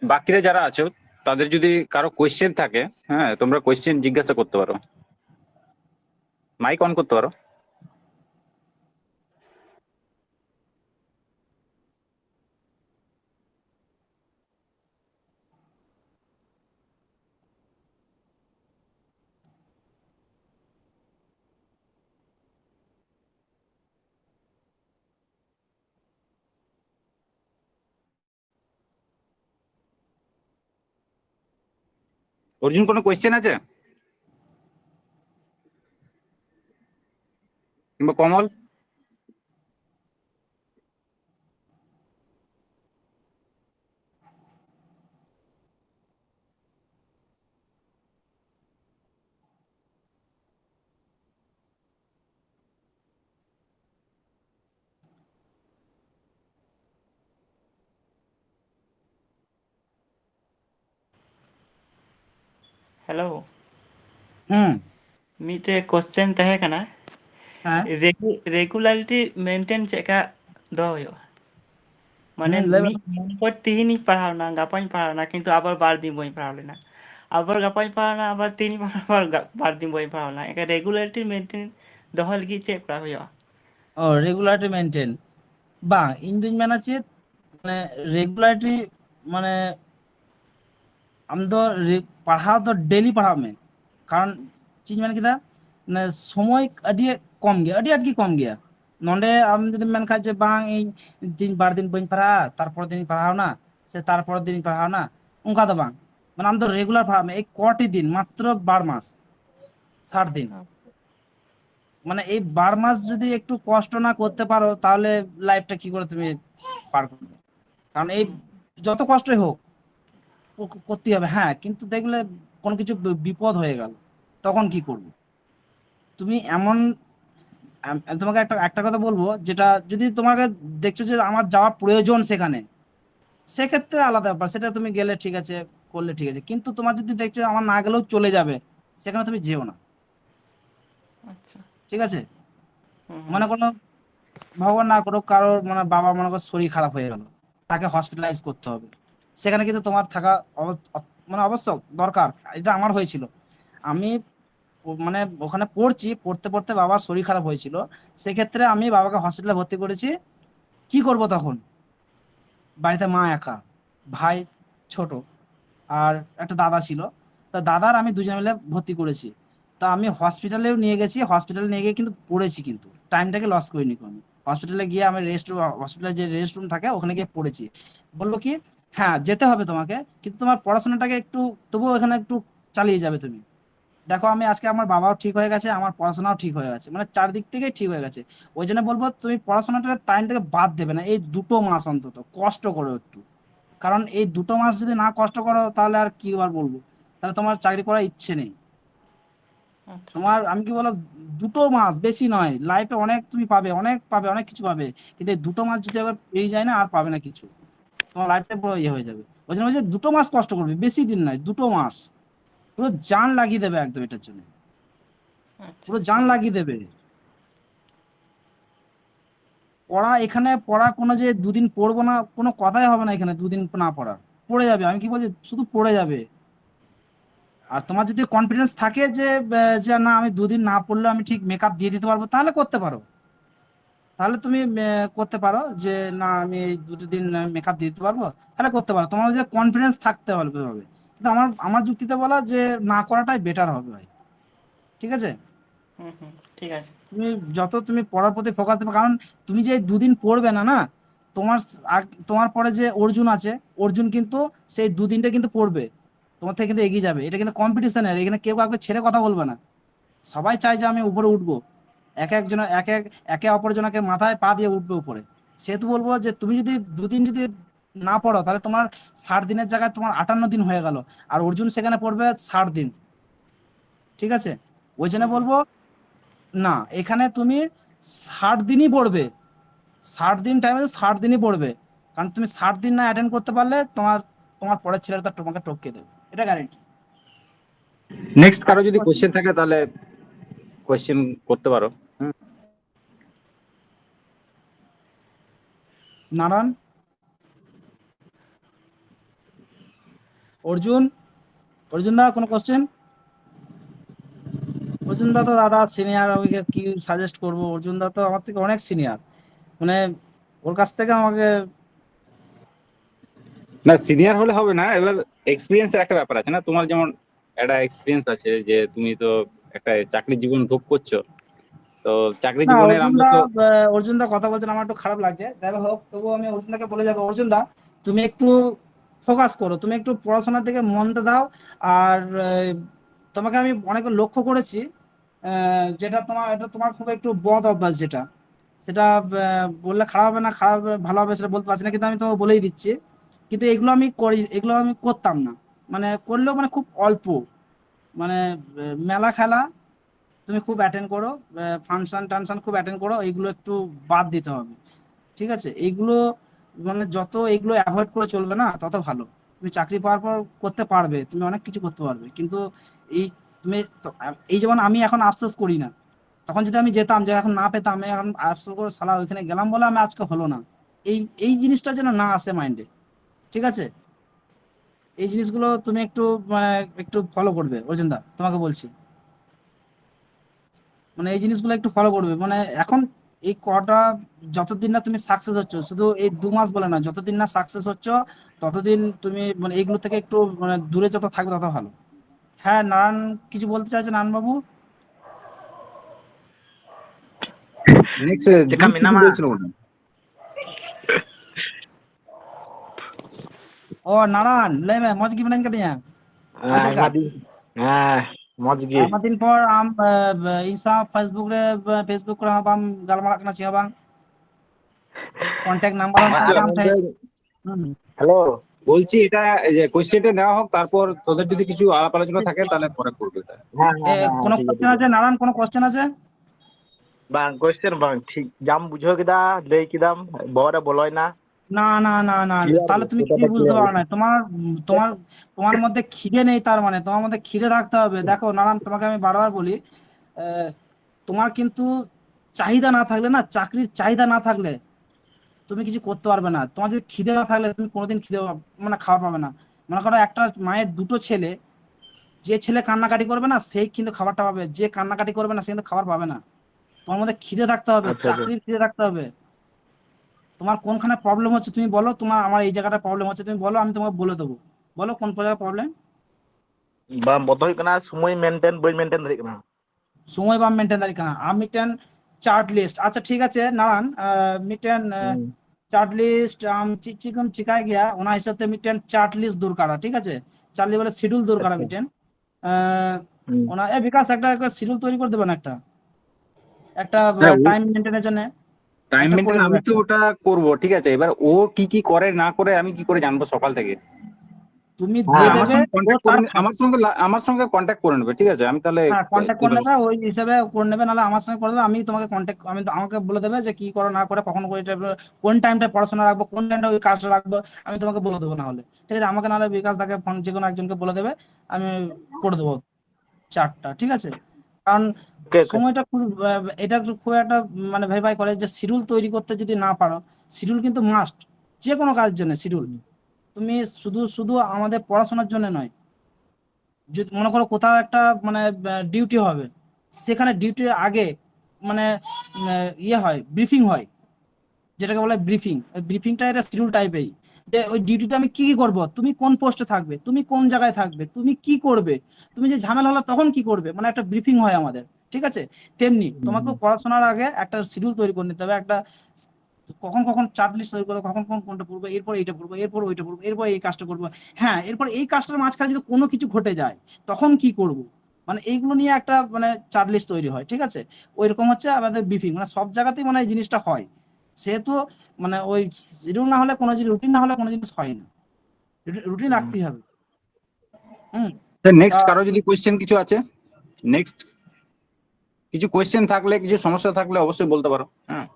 বাকিরা যারা আছো তাদের যদি কারো কোয়েশ্চেন থাকে, হ্যাঁ, তোমরা কোয়েশ্চেন জিজ্ঞাসা করতে পারো, মাইক অন করতে পারো। অর্জুন, কোনো কোয়েশ্চেন আছে? কিংবা কমল? हेलो হুম। मीते क्वेश्चन तहे कना হ্যাঁ। रेगुलरिटी मेंटेन चेका दो हुयो माने লেবে मी मन पर तीन ही पढ़ावना गापाई पढ़ावना किंतु आबर बार दिन बोई पढ़ाव लेना आबर गापाई पढ़ावना आबर तीन ही पढ़ावना बार दिन बोई पढ़ावना एक रेगुलरिटी मेंटेन दोहो लगी चेक करा हुयो ও রেগুলারিটি মেনটেন, bang ᱤᱧ ᱫᱩᱧ ᱢᱮᱱᱟ ᱪᱮᱫ মানে রেগুলারিটি মানে ᱟᱢ ᱫᱚ ᱯᱟᱲᱦᱟᱣ ᱫᱚ ᱰᱮᱞᱤ ᱯᱟᱲᱦᱟᱣ ᱢᱮ, ᱠᱟᱨᱚᱱ ᱪᱮᱫ ᱤᱧ ᱢᱮᱱ ᱠᱮᱫᱟ মানে সময় ᱟᱹᱰᱤ ᱠᱚᱢ ᱜᱮᱭᱟ, ᱟᱹᱰᱤ ᱟᱸᱴ ᱜᱮ ᱠᱚᱢ ᱜᱮᱭᱟ᱾ ᱱᱚᱰᱮ ᱟᱢ ᱡᱩᱫᱤᱢ ᱢᱮᱱ ᱠᱷᱟᱡ ᱡᱮ ᱵᱟᱝ ᱤᱧ ᱵᱟᱨ ᱫᱤᱱ ᱵᱟᱹᱧ ᱯᱟᱲᱦᱟᱜᱼᱟ ᱛᱟᱨᱯᱚᱨ ᱫᱤᱱ ᱯᱟᱲᱦᱟᱣᱱᱟ ᱥᱮ ᱛᱟᱨᱯᱚর দিন পড়াওনা, অনকা তো বাং মানে আম তো রেগুলার পড়াও এই কটি দিন মাত্র 12 মাস 60 দিন, মানে এই 12 মাস যদি একটু কষ্ট না করতে পারো তাহলে লাইফটা কি করে তুমি পার করবে? কারণ এই যত কষ্টই হোক করতেই হবে, হ্যাঁ কিন্তু দেখলে কোনো কিছু বিপদ হয়ে গেল তখন কি করবে? তুমি এমন তোমাকে একটা একটা কথা বলবো, যেটা যদি তোমাকে দেখছো যে আমার যাওয়া প্রয়োজন সেখানে, সেক্ষেত্রে আলাদা ব্যাপার, সেটা তুমি গেলে ঠিক আছে, করলে ঠিক আছে, কিন্তু তোমার যদি দেখছো আমার না গেলেও চলে যাবে, সেখানে তুমি যেও না। अच्छा ঠিক আছে? মনে করো ভগবান না করুক কারোর মানে বাবা মনে করো শরীর খারাপ হয়ে গেল, তাকে হসপিটালাইজ করতে হবে, সেখানে কিন্তু তোমার থাকা মানে অবশ্য দরকার। এটা আমার হয়েছিল, আমি মানে ওখানে পড়তে পড়তে বাবার শরীর খারাপ হয়েছিল, সেক্ষেত্রে আমি বাবাকে হসপিটালে ভর্তি করেছি। কি করব তখন? বাড়িতে মা একা, ভাই ছোট, আর একটা দাদা ছিল, তা দাদার আমি দুজন মিলে ভর্তি করেছি। তা আমি হসপিটালেও নিয়ে গেছি, হসপিটালে নিয়ে গিয়ে কিন্তু পড়েছি, কিন্তু টাইমটাকে লস করিনি আমি। হসপিটালে গিয়ে আমি হসপিটালে যে রেস্ট রুম থাকে ওখানে গিয়ে পড়েছি। বললো কি, হ্যাঁ যেতে হবে তোমাকে, কিন্তু তোমার পড়াশোনাটাকে একটু তবুও এখানে একটু চালিয়ে যাবে তুমি। দেখো আমি আজকে আমার বাবাও ঠিক হয়ে গেছে, আমার পড়াশোনাও ঠিক হয়ে গেছে, মানে চারদিক থেকেই ঠিক হয়ে গেছে। ওই জন্য বলবো তুমি পড়াশোনাটা টাইম থেকে বাদ দেবে না, এই 2 মাস অন্তত কষ্ট করো একটু। কারণ এই 2 মাস যদি না কষ্ট করো তাহলে আর কি আর বলবো, তাহলে তোমার চাকরি করার ইচ্ছে নেই। अच्छा তোমার আমি কি বলো, 2 মাস বেশি নয়, লাইফে অনেক তুমি পাবে, অনেক পাবে, অনেক কিছু পাবে, কিন্তু এই 2 মাস যদি আবার পেরিয়ে যায় না আর পাবে না কিছু, তোমার লাইফটা পুরো ইয়ে হয়ে যাবে। ওই জন্য বলছি 2 মাস কষ্ট করবে, বেশি দিন নয়, 2 মাস পুরো জান লাগিয়ে দেবে একদম এটার জন্য, अच्छा পুরো জান ठीक है লাগিয়ে দেবে। পড়া এখানে পড়া কোনো যে দুদিন পড়বো না কোনো কথাই হবে না, এখানে দুদিন না পড়া পড়ে যাবে, আমি কি বলছি শুধু পড়ে যাবে। আর তোমার যদি কনফিডেন্স থাকে যে যে না আমি দুদিন না পড়লে আমি ঠিক মেকআপ দিয়ে দিতে পারবো, তাহলে করতে পারো, তাহলে তুমি করতে পারো যে না আমি এই 2 দিন মেকআপ দিয়ে দিতে পারবো, তাহলে করতে পারো, তোমার যে কনফিডেন্স থাকতে হবে। কিন্তু আমার আমার যুক্তিতে বলা যে না করাটাই বেটার হবে ভাই। ঠিক আছে? ठीक है তুমি যত তুমি পড়ার প্রতি ফোকাস দেবে, কারণ তুমি যে 2 দিন পড়বে না না, তোমার তোমার পরে যে অর্জুন আছে, অর্জুন কিন্তু সেই 2 দিনটা কিন্তু পড়বে, তোমার থেকে কিন্তু এগিয়ে যাবে। এটা কিন্তু কম্পিটিশনের, এখানে কেউ কাউকে ছেড়ে কথা বলবে না, সবাই চায় যে আমি উপরে উঠবো, এক একজন একে অপরজনকে মাথায় পা দিয়ে উঠবে উপরে। সেহেতু বলবো যে তুমি যদি 2 দিন যদি না পড়ো তাহলে তোমার 60 দিনের জায়গায় তোমার 58 দিন হয়ে গেল, আর অর্জুন সেখানে পড়বে 60 দিন। ঠিক আছে? ওই জন্য বলবো না, এখানে তুমি 60 দিনই পড়বে, 60 দিন টাইম আছে, 60 দিনই পড়বে, কারণ তুমি 60 দিন না অ্যাটেন্ড করতে পারলে তোমার তোমার পরের ছেলেটা তোমাকে টপকে দেবে, এটা গ্যারেন্টি। নেক্সট কারো যদি কোশ্চেন থাকে তাহলে কোশ্চেন করতে পারো। নারায়ণ, অর্জুন, অর্জুন দা কোনো কোশ্চেন? অর্জুন দা তো দাদা সিনিয়র, আমি কি সাজেস্ট করবো, অর্জুন দা তো আমার থেকে অনেক সিনিয়র, মানে ওর কাছ থেকে আমাকে না সিনিয়র হলে হবে না, এবার এক্সপিরিয়েন্সের একটা ব্যাপার আছে না, তোমার যেমন একটা এক্সপিরিয়েন্স আছে যে তুমি তো একটা চাকরি জীবন ভোগ করছো, তো চাকরি না। জীবনের অর্জুন আমরা দা তো অর্জুন দা কথা বলছেন আমার একটু খারাপ লাগছে, যাই হোক তবুও আমি অর্জুন দাকে বলে যাবো, অর্জুন দা তুমি একটু ফোকাস করো, তুমি একটু পড়াশোনার দিকে মনটা দাও। আর তোমাকে আমি অনেক লক্ষ্য করেছি, যেটা তোমার এটা তোমার খুব একটু বদ অভ্যাস, যেটা সেটা বললে খারাপ হবে না খারাপ ভালো হবে সেটা বলতে পারছি না, কিন্তু আমি তোমাকে বলেই দিচ্ছি, কিন্তু এগুলো আমি করি, এগুলো আমি করতাম না, মানে করলেও মানে খুব অল্প, মানে মেলা খেলা তুমি খুব অ্যাটেন্ড করো, ফাংশন টাংশন খুব অ্যাটেন্ড করো, এইগুলো একটু বাদ দিতে হবে। ঠিক আছে? এইগুলো মানে যত এইগুলো অ্যাভয়েড করে চলবে না তত ভালো, তুমি চাকরি পাওয়ার পর করতে পারবে, তুমি অনেক কিছু করতে পারবে, কিন্তু এই তুমি এই যেমন আমি এখন আফসোস করি না, তখন যদি আমি যেতাম যে এখন না পেতাম, আমি এখন আফসোস করে সালা ওইখানে গেলাম বলে আমি আজকে হলো না, এই এই জিনিসটা যেন না আসে মাইন্ডে, ঠিক আছে? এই জিনিসগুলো তুমি একটু মানে একটু ফলো করবে অর্জুনদা, তোমাকে বলছি, মানে এই জিনিসগুলো একটু ফলো করবে। মানে এখন এই কটা, যতদিন না তুমি সাকসেস হচ্ছ, শুধু এই 2 মাস বলে না, যতদিন না সাকসেস হচ্ছ ততদিন তুমি মানে এইগুলো থেকে একটু মানে দূরে যত থাকবে তত ভালো। হ্যাঁ, নারায়ণ কিছু বলতে চাইছে, নারায়ণ বাবু? নেক্সট Cika দীপ কিছু minama. বলছিল মনে হয়। ও নারায়ণ লে মে মজ কি বলেন কেন আচ্ছা কা Madi. Moj gi. আইমা দিন পর আম ইনসা ফেসবুক করে আম গালমারা kana sih bang, contact number আচ্ছা, আম ঠাই। হুম, Hello. বলছি এটা এই যে কোয়েশ্চেনটা নেওয়া হোক, তারপর তোদের যদি কিছু আলাপ আলোচনা থাকে তাহলে পরে করবে এটা। কোনো ঠিক কোশ্চেন আছে নারায়ণ, কোনো কোশ্চেন আছে? bang question bang ঠিক jam বুঝো কিদা লই কিদাম বড় বলয় না না না না না, ক্লিয়ার তাহলে তুমি কি কথাটা বুঝতে ক্লিয়ার পারো না, হয়েছে তোমার তোমার তোমার মধ্যে খিদে নেই, তার মানে তোমার মধ্যে খিদে রাখতে হবে। দেখো নারায়ণ, তোমাকে আমি বারবার বলি, আহ, তোমার কিন্তু চাহিদা না থাকলে না, চাকরির চাহিদা না থাকলে তুমি কিছু করতে পারবে না। তোমার যদি খিদে না থাকলে তুমি কোনোদিন মানে খাবার পাবে না। মনে করো একটা মায়ের 2টো ছেলে, যে ছেলে কান্নাকাটি করবে না সেই কিন্তু খাবারটা পাবে, যে কান্নাকাটি করবে না সে কিন্তু খাবার পাবে না। তোমার মধ্যে খিদে থাকতে হবে, আচ্ছা আচ্ছা চাকরির খিদে থাকতে হবে। তোমার কোনখানে প্রবলেম হচ্ছে তুমি বলো, তোমার আমার এই জায়গাটা প্রবলেম হচ্ছে তুমি বলো, আমি তোমাকে বলে দেবো। বলো কোন জায়গায় প্রবলেম। বা বড় হই কানা সময় মেইনটেইন বই মেইনটেইন দাড়ি কানা সময় বা মেনটেন দাঁড়ি কানা আমি টেন চার্ট লিস্ট। আচ্ছা ঠিক আছে नारायण, मिटेन চার্ট লিস্ট চিকম চিকায় গিয়া ওনা হিসাবে মিটেন চার্ট লিস্ট দূর করা, ঠিক আছে? চার্লি বলে শিডিউল দূর করা আচ্ছা মিটেন, হুম ওনা এ বিকাশ একটা শিডিউল তৈরি করে দেবেন, একটা একটা হ্যাঁ, টাইম মেনটেনের জন্য টাইম একটা করে মেনটেন দেবো আমি তো একটা। ওটা করব, ঠিক আছে। এবার ও কি কি করে না করে আমি কি করে জানবো সকাল থেকে? তুমি হ্যাঁ দিয়ে আমার দেবে, সঙ্গে ও কন্ট্যাক্ট করে তার আমার সঙ্গে কন্ট্যাক্ট করে নেবে, ঠিক আছে। আমি তাহলে হ্যাঁ কন্ট্যাক্ট কি করে নেবে, ব্যবস্থা। ওই হিসাবে করে নেবে, নাহলে আমার সঙ্গে করে দেবে, আমি তোমাকে কন্ট্যাক্ট, আমাকে বলে দেবে যে কি করো না করে, কখন করে কোন টাইমটা পড়াশোনা রাখবো, কোন টাইমটা ওই কাজটা রাখবো, আমি তোমাকে বলে দেবো। না হলে ঠিক আছে, আমাকে নাহলে বিকাশ তাকে ফোন যে কোনো একজনকে বলে দেবে, আমি করে দেবো চারটা, ঠিক আছে? কারণ ওকে ওকে সময়টা খুব এটা খুব একটা মানে ভেরিফাই করে যে শিডিউল তৈরি করতে যদি না পারো, শিডিউল কিন্তু মাস্ট যে কোনো কাজের জন্য শিডিউল। তুমি শুধু শুধু আমাদের পড়াশোনার জন্য নয়, যদি মনে করো কোথাও একটা মানে ডিউটি হবে, সেখানে ডিউটির আগে মানে ইয়ে হয়, ব্রিফিং হয়, যেটাকে বলে ব্রিফিং। ওই ব্রিফিংটা এটা শিডিউল টাইপেরই, যে ওই ডিউটিতে আমি কি কি করব, তুমি কোন পোস্টে থাকবে, তুমি কোন জায়গায় থাকবে, তুমি কি করবে, তুমি যে ঝামেলা হলো তখন কি করবে, মানে একটা ব্রিফিং হয় আমাদের, ঠিক আছে? তেমনি তোমাকে পড়াশোনার আগে একটা শিডিউল তৈরি করে নিতে হবে, একটা কখন কখন চার্ট লিস্ট তৈরি করবো, কখন কখন কোনটা পড়বো, এরপর এইটা পড়বো, এরপর ওইটা পড়বো, এরপর এই কাজটা করবো। হ্যাঁ, এরপর এই কাজটার মাঝখানে যদি কোনো কিছু ঘটে যায় তখন কি করব, মানে এইগুলো নিয়ে একটা মানে চার্ট লিস্ট তৈরি হয়, ঠিক আছে? ওইরকম হচ্ছে আমাদের ব্রিফিং, মানে সব জায়গাতেই মানে এই জিনিসটা হয়। সেহেতু মানে ওই শিডিউল না হলে কোনো জিনিস, রুটিন না হলে কোনো জিনিস হয় না, রুটিন রাখতেই হবে। হুম। তা নেক্সট কারো যদি কোয়েশ্চেন কিছু আছে, নেক্সট কিছু কোয়েশ্চেন থাকলে, কিছু সমস্যা থাকলে অবশ্যই বলতে পারো। হ্যাঁ,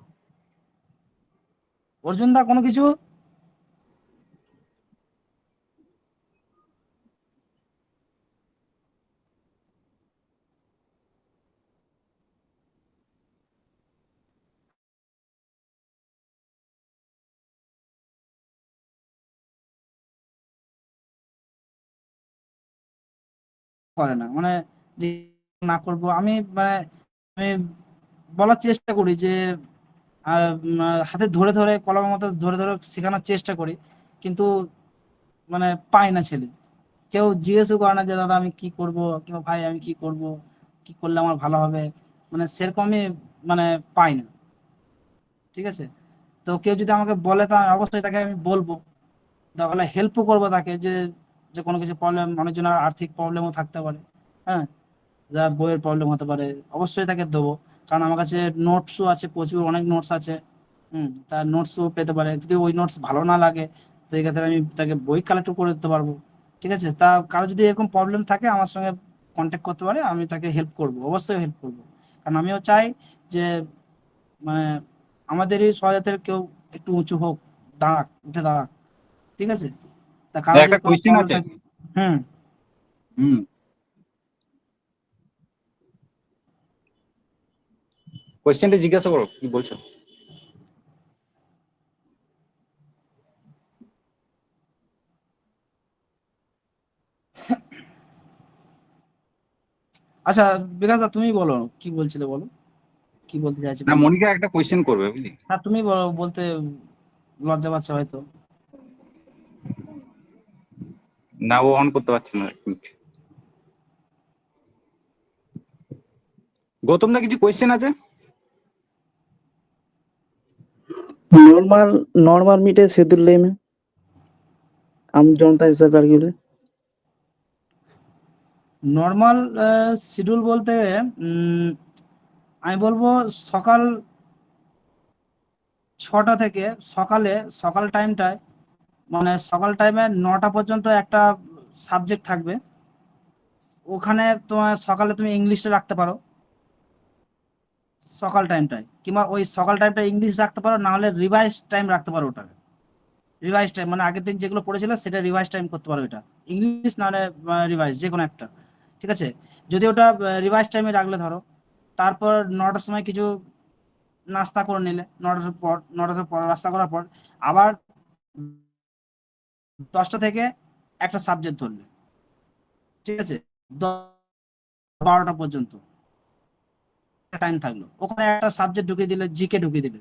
অর্জুন দা কোনো কিছু? করে না মানে যে না করব আমি, মানে আমি বলার চেষ্টা করি যে হাতে ধরে ধরে কলমের মতো ধরে ধরে শেখানোর চেষ্টা করি, কিন্তু মানে পাই না ছেলে। কেউ জিজ্ঞেসও করে না যে দাদা আমি কি করব, কিংবা ভাই আমি কি করব, কি করলে আমার ভালো হবে, মানে সেরকমই মানে পাই না, ঠিক আছে? তো কেউ যদি আমাকে বলে তা অবশ্যই তাকে আমি বলবো, তাহলে হেল্পও করবো তাকে, যে যে কোনো কিছু প্রবলেম, অনেকজনের আর্থিক প্রবলেমও থাকতে পারে, হ্যাঁ, যা বইয়ের প্রবলেম হতে পারে, অবশ্যই তাকে দেবো। কারণ আমার কাছে নোটসও আছে, প্রচুর অনেক নোটস আছে। তার নোটসও পেতে পারে, যদি ওই নোটস ভালো না লাগে তো এই ক্ষেত্রে আমি তাকে বই কালেক্ট করে দিতে পারবো, ঠিক আছে? তা কারো যদি এরকম প্রবলেম থাকে আমার সঙ্গে কন্ট্যাক্ট করতে পারে, আমি তাকে হেল্প করবো, অবশ্যই হেল্প করবো। কারণ আমিও চাই যে মানে আমাদেরই সহায়তার কেউ একটু উঁচু হোক, দাঁড়াক, উঠে দাঁড়াক, ঠিক আছে? তা কারো যদি একটা কোনো কোয়েশ্চেন প্রবলেম আছে। থাকে। হুম। হুম, কোয়েশ্চেনটা জিজ্ঞাসা করো, কি বলছো? আচ্ছা বিকাশ দা তুমি বলো, কি বলছিলে বলো, কি বলতে চাইছো না, বলো। মনিকা একটা কোয়েশ্চেন করবে বুঝলি। হ্যাঁ তুমি বলো, বলতে লজ্জা পাচ্ছ হয়তো। না, ও অন করতে পারছে না, এক মিনিট। গৌতম দা কিছু কোয়েশ্চেন আছে? नॉर्मल मीटे शेड्यूल में हम जनता हिसाब আর কি নর্মাল শিডিউল বলতে আমি বলবো সকাল 6টা থেকে সকাল টাইমটায়, মানে সকাল টাইমে 9টা পর্যন্ত একটা সাবজেক্ট থাকবে। ওখানে তোমার সকালে তুমি ইংলিশে রাখতে পারো সকাল টাইমটায়, কিংবা ওই সকাল টাইমটা ইংলিশ রাখতে পারো, না হলে রিভাইজ টাইম রাখতে পারো ওটাকে। রিভাইজ টাইম মানে আগের দিন যেগুলো পড়েছিল সেটা রিভাইজ টাইম করতে পারো, এটা ইংলিশ না হলে রিভাইজ যে কোনো একটা, ঠিক আছে। যদি ওটা রিভাইজ টাইমে রাখলে ধরো, তারপর 9টার সময় কিছু নাস্তা করে নিলে, 9টার পর নাস্তা করার পর আবার 10টা থেকে একটা সাবজেক্ট ধরলে, ঠিক আছে, 12টা পর্যন্ত টাইম থাকলো। ওখানে একটা সাবজেক্ট ঢুকিয়ে দিলে, জিকে ঢুকিয়ে দিলে,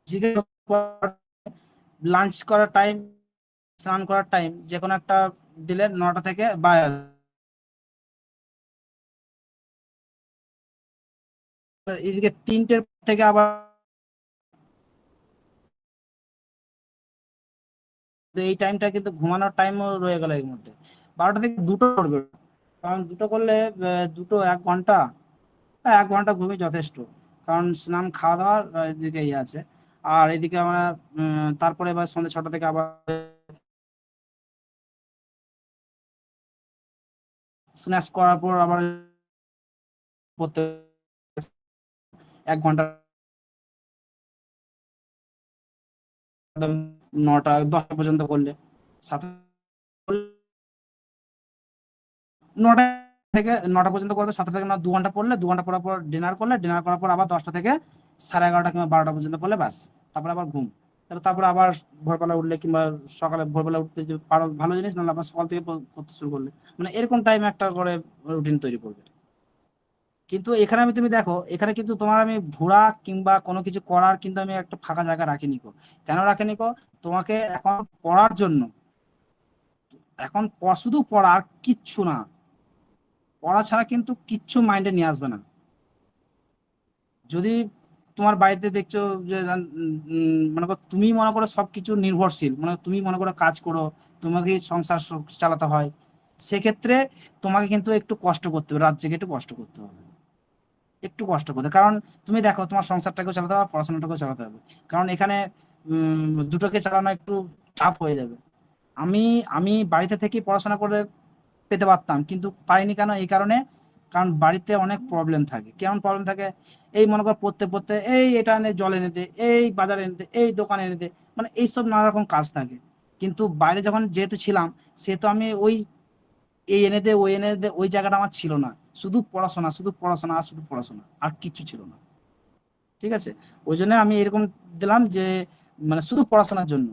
জিকে লাঞ্চ করার টাইম, স্নান করার টাইম যে কোনো একটা দিলে 9টা থেকে বা এদিকে 3টের থেকে আবার এই টাইমটা কিন্তু ঘুমানোর টাইমও রয়ে গেল এর মধ্যে। 12টা থেকে 2টো করবে, কারণ 2টো করলে 1 ঘন্টা, 1 ঘন্টা ঘুমই যথেষ্ট। কারণ স্নান খাওয়া দাওয়ার এদিকে ইয়ে আছে। আর এদিকে আমরা তারপরে এবার সন্ধ্যে 6টা থেকে আবার স্ন্যাক্স করার পর আবার পড়তে 1 ঘন্টা, 9টা 10টা পর্যন্ত করলে, 9টা থেকে 9টা পর্যন্ত করবে, 7টা থেকে 2 ঘন্টা পড়লে, 2 ঘন্টা পড়ার পর ডিনার করলে, ডিনার করার পর আবার 10টা থেকে 11:30 কিংবা 12টা পর্যন্ত পড়লে ব্যাস, তারপরে আবার ঘুম। তারপর আবার ভোরবেলা উঠলে কিংবা সকালে ভোরবেলা উঠতে যে পারো ভালো জিনিস, নাহলে আবার সকাল থেকে পড়তে শুরু করলে, মানে এরকম টাইমে একটা করে রুটিন তৈরি করবে। কিন্তু এখানে তুমি দেখো, এখানে কিন্তু তোমার আমি ঘোরা কিংবা কোনো কিছু করার কিন্তু আমি একটা ফাঁকা জায়গা রাখিনি কো। কেন রাখিনি কো? তোমাকে এখন পড়ার জন্য, এখন শুধু পড়া আর কিচ্ছু না, পড়া ছাড়া কিন্তু কিচ্ছু মাইন্ডে নিয়ে আসবে না। যদি তোমার বাড়িতে দেখছো যে মনে করো তুমি মনে করো সবকিছু নির্ভরশীল, মানে তুমি মনে করো কাজ করো, তোমাকে সংসার চালাতে হয়, সেক্ষেত্রে তোমাকে কিন্তু একটু কষ্ট করতে হবে, রাত জেগে একটু কষ্ট করতে হবে, একটু কষ্ট করতে। কারণ তুমি দেখো তোমার সংসারটাকেও চালাতে হবে, পড়াশোনাটাকেও চালাতে হবে। কারণ এখানে দুটোকে চালানো একটু চাপ হয়ে যাবে। আমি আমি বাড়িতে থেকেই পড়াশোনা করে পেতে পারতাম, কিন্তু পারিনি। কেন? এই কারণে, কারণ বাড়িতে অনেক প্রবলেম থাকে। কেমন প্রবলেম থাকে? এই মনে করো পড়তে পড়তে এই এটা এনে জল এনে দে, এই বাজারে এনে দে, এই দোকানে এনে দে, মানে এইসব নানা রকম কাজ থাকে। কিন্তু বাইরে যখন যেহেতু ছিলাম, সেহেতু আমি ওই এই এনে দে ওই এনে দে ওই জায়গাটা আমার ছিল না। শুধু পড়াশোনা, শুধু পড়াশোনা আর শুধু পড়াশোনা, আর কিচ্ছু ছিল না, ঠিক আছে। ওই জন্য আমি এরকম দিলাম যে মানে শুধু পড়াশোনার জন্য।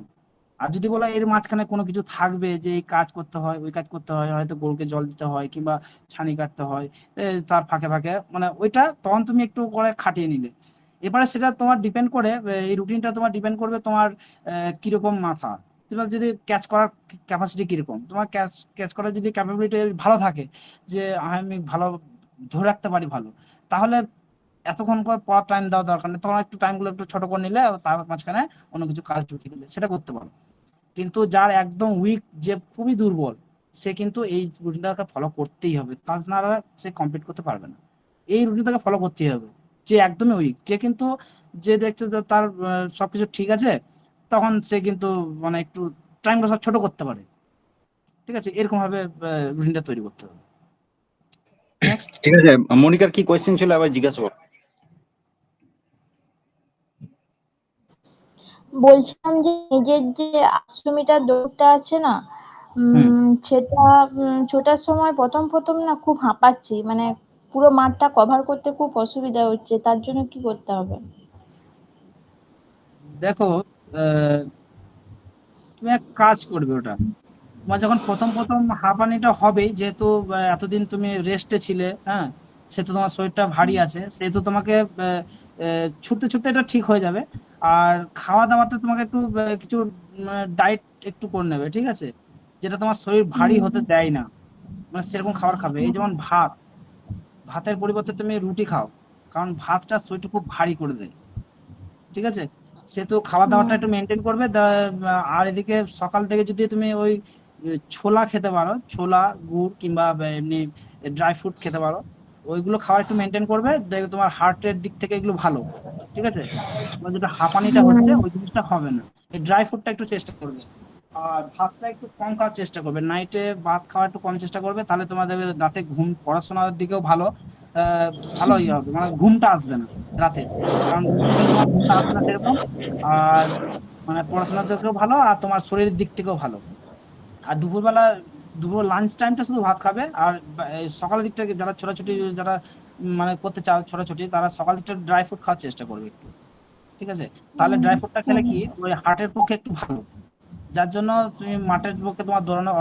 আর যদি বলো এর মাঝখানে কোনো কিছু থাকবে যে এই কাজ করতে হয়, ওই কাজ করতে হয়, হয়তো গরুকে জল দিতে হয় কিংবা ছানি কাটতে হয়, তার ফাঁকে ফাঁকে, মানে ওইটা তখন তুমি একটু করে খাটিয়ে নিলে। এবারে সেটা তোমার ডিপেন্ড করে, এই রুটিনটা তোমার ডিপেন্ড করবে তোমার কিরকম মাথা, তোমার যদি ক্যাচ করার ক্যাপাসিটি কিরকম, তোমার ক্যাচ ক্যাচ করার যদি ক্যাপাবিলিটি ভালো থাকে, যে আমি ভালো ধরে রাখতে পারি ভালো, তাহলে এতক্ষণ করে পড়ার টাইম দেওয়া দরকার নেই, তখন একটু টাইমগুলো একটু ছোট করে নিলে, তার মাঝখানে অন্য কিছু কাজ ঢুকিয়ে দিলে, সেটা করতে পারো। কিন্তু যার একদম উইক, যে খুবই দুর্বল, সে কিন্তু এই রুটিনটাকে ফলো করতেই হবে, তাছাড়া সে কমপ্লিট করতে পারবে না। এই রুটিনটাকে ফলো করতেই হবে। যে একদমই উইক, যে কিন্তু যে দেখছে যে তার সবকিছু ঠিক আছে, তখন সে কিন্তু মানে একটু টাইমটা সব ছোট করতে পারে, ঠিক আছে, এরকম ভাবে রুটিনটা তৈরি করতে হবে। নেক্সট। ঠিক আছে, মনিকার কি কোয়েশ্চেন ছিল আবার জিজ্ঞাসা কর। বলছিলাম যে নিজের যে 800 মিটার দৌড়টা আছে না, সেটা ছোটার সময় প্রথম না খুব হাঁপাচ্ছি, মানে পুরো মাঠটা কভার করতে খুব অসুবিধা হচ্ছে, তার জন্য কি করতে হবে? দেখো, আহ, তুমি এক কাজ করবে, ওটা তোমার যখন প্রথম প্রথম হাঁপানিটা হবেই, যেহেতু এতদিন তুমি রেস্টে ছিলে, হ্যাঁ, সেহেতু তোমার শরীরটা ভারী আছে, সেহেতু তোমাকে ছুটতে ছুটতে এটা ঠিক হয়ে যাবে। আর খাওয়া দাওয়াটা তোমাকে একটু কিছু ডায়েট একটু করে নেবে, ঠিক আছে, যেটা তোমার শরীর ভারী হতে দেয় না। মানে সেরকম খাবার খাবে, এই যেমন ভাত, ভাতের পরিবর্তে তুমি রুটি খাও, কারণ ভাতটা শরীরটা খুব ভারী করে দেয়, ঠিক আছে। সেহেতু খাওয়া দাওয়াটা একটু মেনটেন করবে। আর এদিকে সকাল থেকে যদি তুমি ওই ছোলা খেতে পারো, ছোলা, গুড় কিংবা এমনি ড্রাই ফ্রুট খেতে পারো, ওইগুলো খাওয়া একটু মেনটেন করবে, দেখবে তোমার হার্টের দিক থেকে এগুলো ভালো, ঠিক আছে। তোমার যেটা হাঁপানিটা হচ্ছে ওই জিনিসটা হবে না। এই ড্রাই ফ্রুটটা একটু চেষ্টা করবে। আর ভাতটা একটু কম খাওয়ার চেষ্টা করবে, নাইটে ভাত খাওয়া একটু কম চেষ্টা করবে, তাহলে তোমাদের রাতে ঘুম, পড়াশোনার দিকেও ভালো, আহ, ভালো ইয়ে হবে, মানে ঘুমটা আসবে না রাতে, কারণ ঘুমিয়ে তোমার ঘুমটা আসবে না সেরকম। আর মানে পড়াশোনার দিকেও ভালো, আর তোমার শরীরের দিক থেকেও ভালো। আর দুপুরবেলা, দুপুর লাঞ্চ টাইমটা শুধু ভাত খাবে। আর এই সকালের দিকটা যারা ছোটাছুটি, যারা মানে করতে চাও ছোটাছুটি, তারা সকাল দিকটা ড্রাই ফ্রুট খাওয়ার চেষ্টা করবে একটু, ঠিক আছে। তাহলে ড্রাই ফ্রুটটা খেলে কি ওই হার্টের পক্ষে একটু ভালো, যার জন্য তুমি মাঠের পক্ষে তোমার দৌড়ানো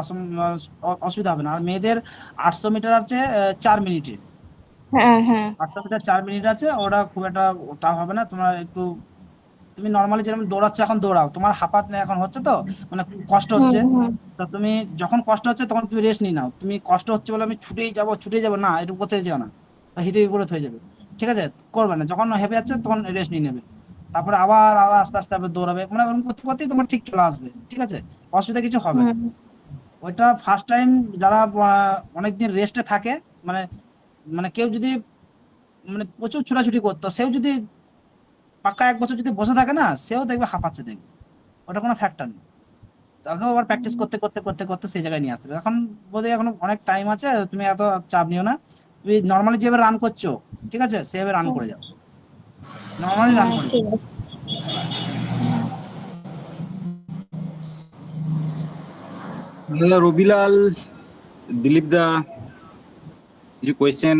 অসুবিধা হবে না। আর মেয়েদের 800 মিটার আছে 4 মিনিটে, হ্যাঁ, হ্যাঁ। 800 মিটার 4 মিনিট আছে, ওটা খুব একটা টাফ হবে না তোমার একটু। তুমি নর্মালি যেরকম দৌড়াচ্ছ এখন দৌড়াও, তোমার হাঁপাত এখন হচ্ছে তো, মানে কষ্ট হুম, হচ্ছে। হুম। তো তুমি যখন কষ্ট হচ্ছে তখন তুমি রেস্ট নিয়ে নাও। তুমি কষ্ট হচ্ছে বলে আমি ছুটেই যাবো না, একটু কোথায় যেও না, হিতে বিপরীত হয়ে যাবে, ঠিক আছে। করবে না, যখন হেঁপে যাচ্ছে তখন রেস্ট নিয়ে নেবে, তারপরে আবার আবার আস্তে আস্তে আবার দৌড়াবে, মানে ওরকম করতে করতেই তোমার ঠিক চলে আসবে, ঠিক আছে, অসুবিধা কিছু হবে না। হুম। ওইটা ফার্স্ট টাইম যারা অনেকদিন রেস্টে থাকে, মানে মানে কেউ যদি মানে প্রচুর ছোটাছুটি করতো, সেও যদি পাক্কা 1 বছর যদি বসে থাকে না, সেও দেখবে হাঁপাচ্ছে, দেখবে ওটা কোনো ফ্যাক্টর নেই। তাকেও আবার প্র্যাকটিস করতে করতে করতে করতে সেই জায়গায় নিয়ে আসতে হবে। এখন বোধহয় এখনো অনেক টাইম আছে, তুমি এত চাপ নিও না। তুমি নর্মালি যেভাবে রান করছো, ঠিক আছে, সেভাবে রান করে যাও, নর্মালি রান হ্যাঁ, করে যাও। ঠিক আছে। রবিলাল, দিলীপ দা, কিছু কোয়েশ্চেন,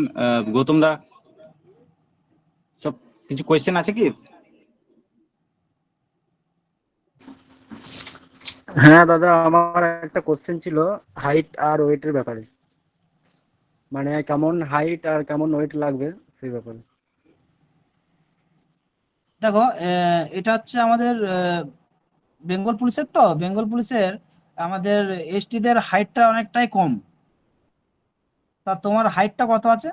গৌতম দা, সব কিছু কোয়েশ্চেন আছে কি? হ্যাঁ দাদা, আমার একটা কোশ্চেন ছিল হাইট আর ওয়েটের ব্যাপারে, মানে কেমন হাইট আর কেমন ওয়েট লাগবে সেই ব্যাপারে। দেখো, এটা হচ্ছে আমাদের বেঙ্গল পুলিশের, তো বেঙ্গল পুলিশের আমাদের এসটিদের হাইটটা অনেকটাই কম। তা তোমার হাইটটা কত আছে?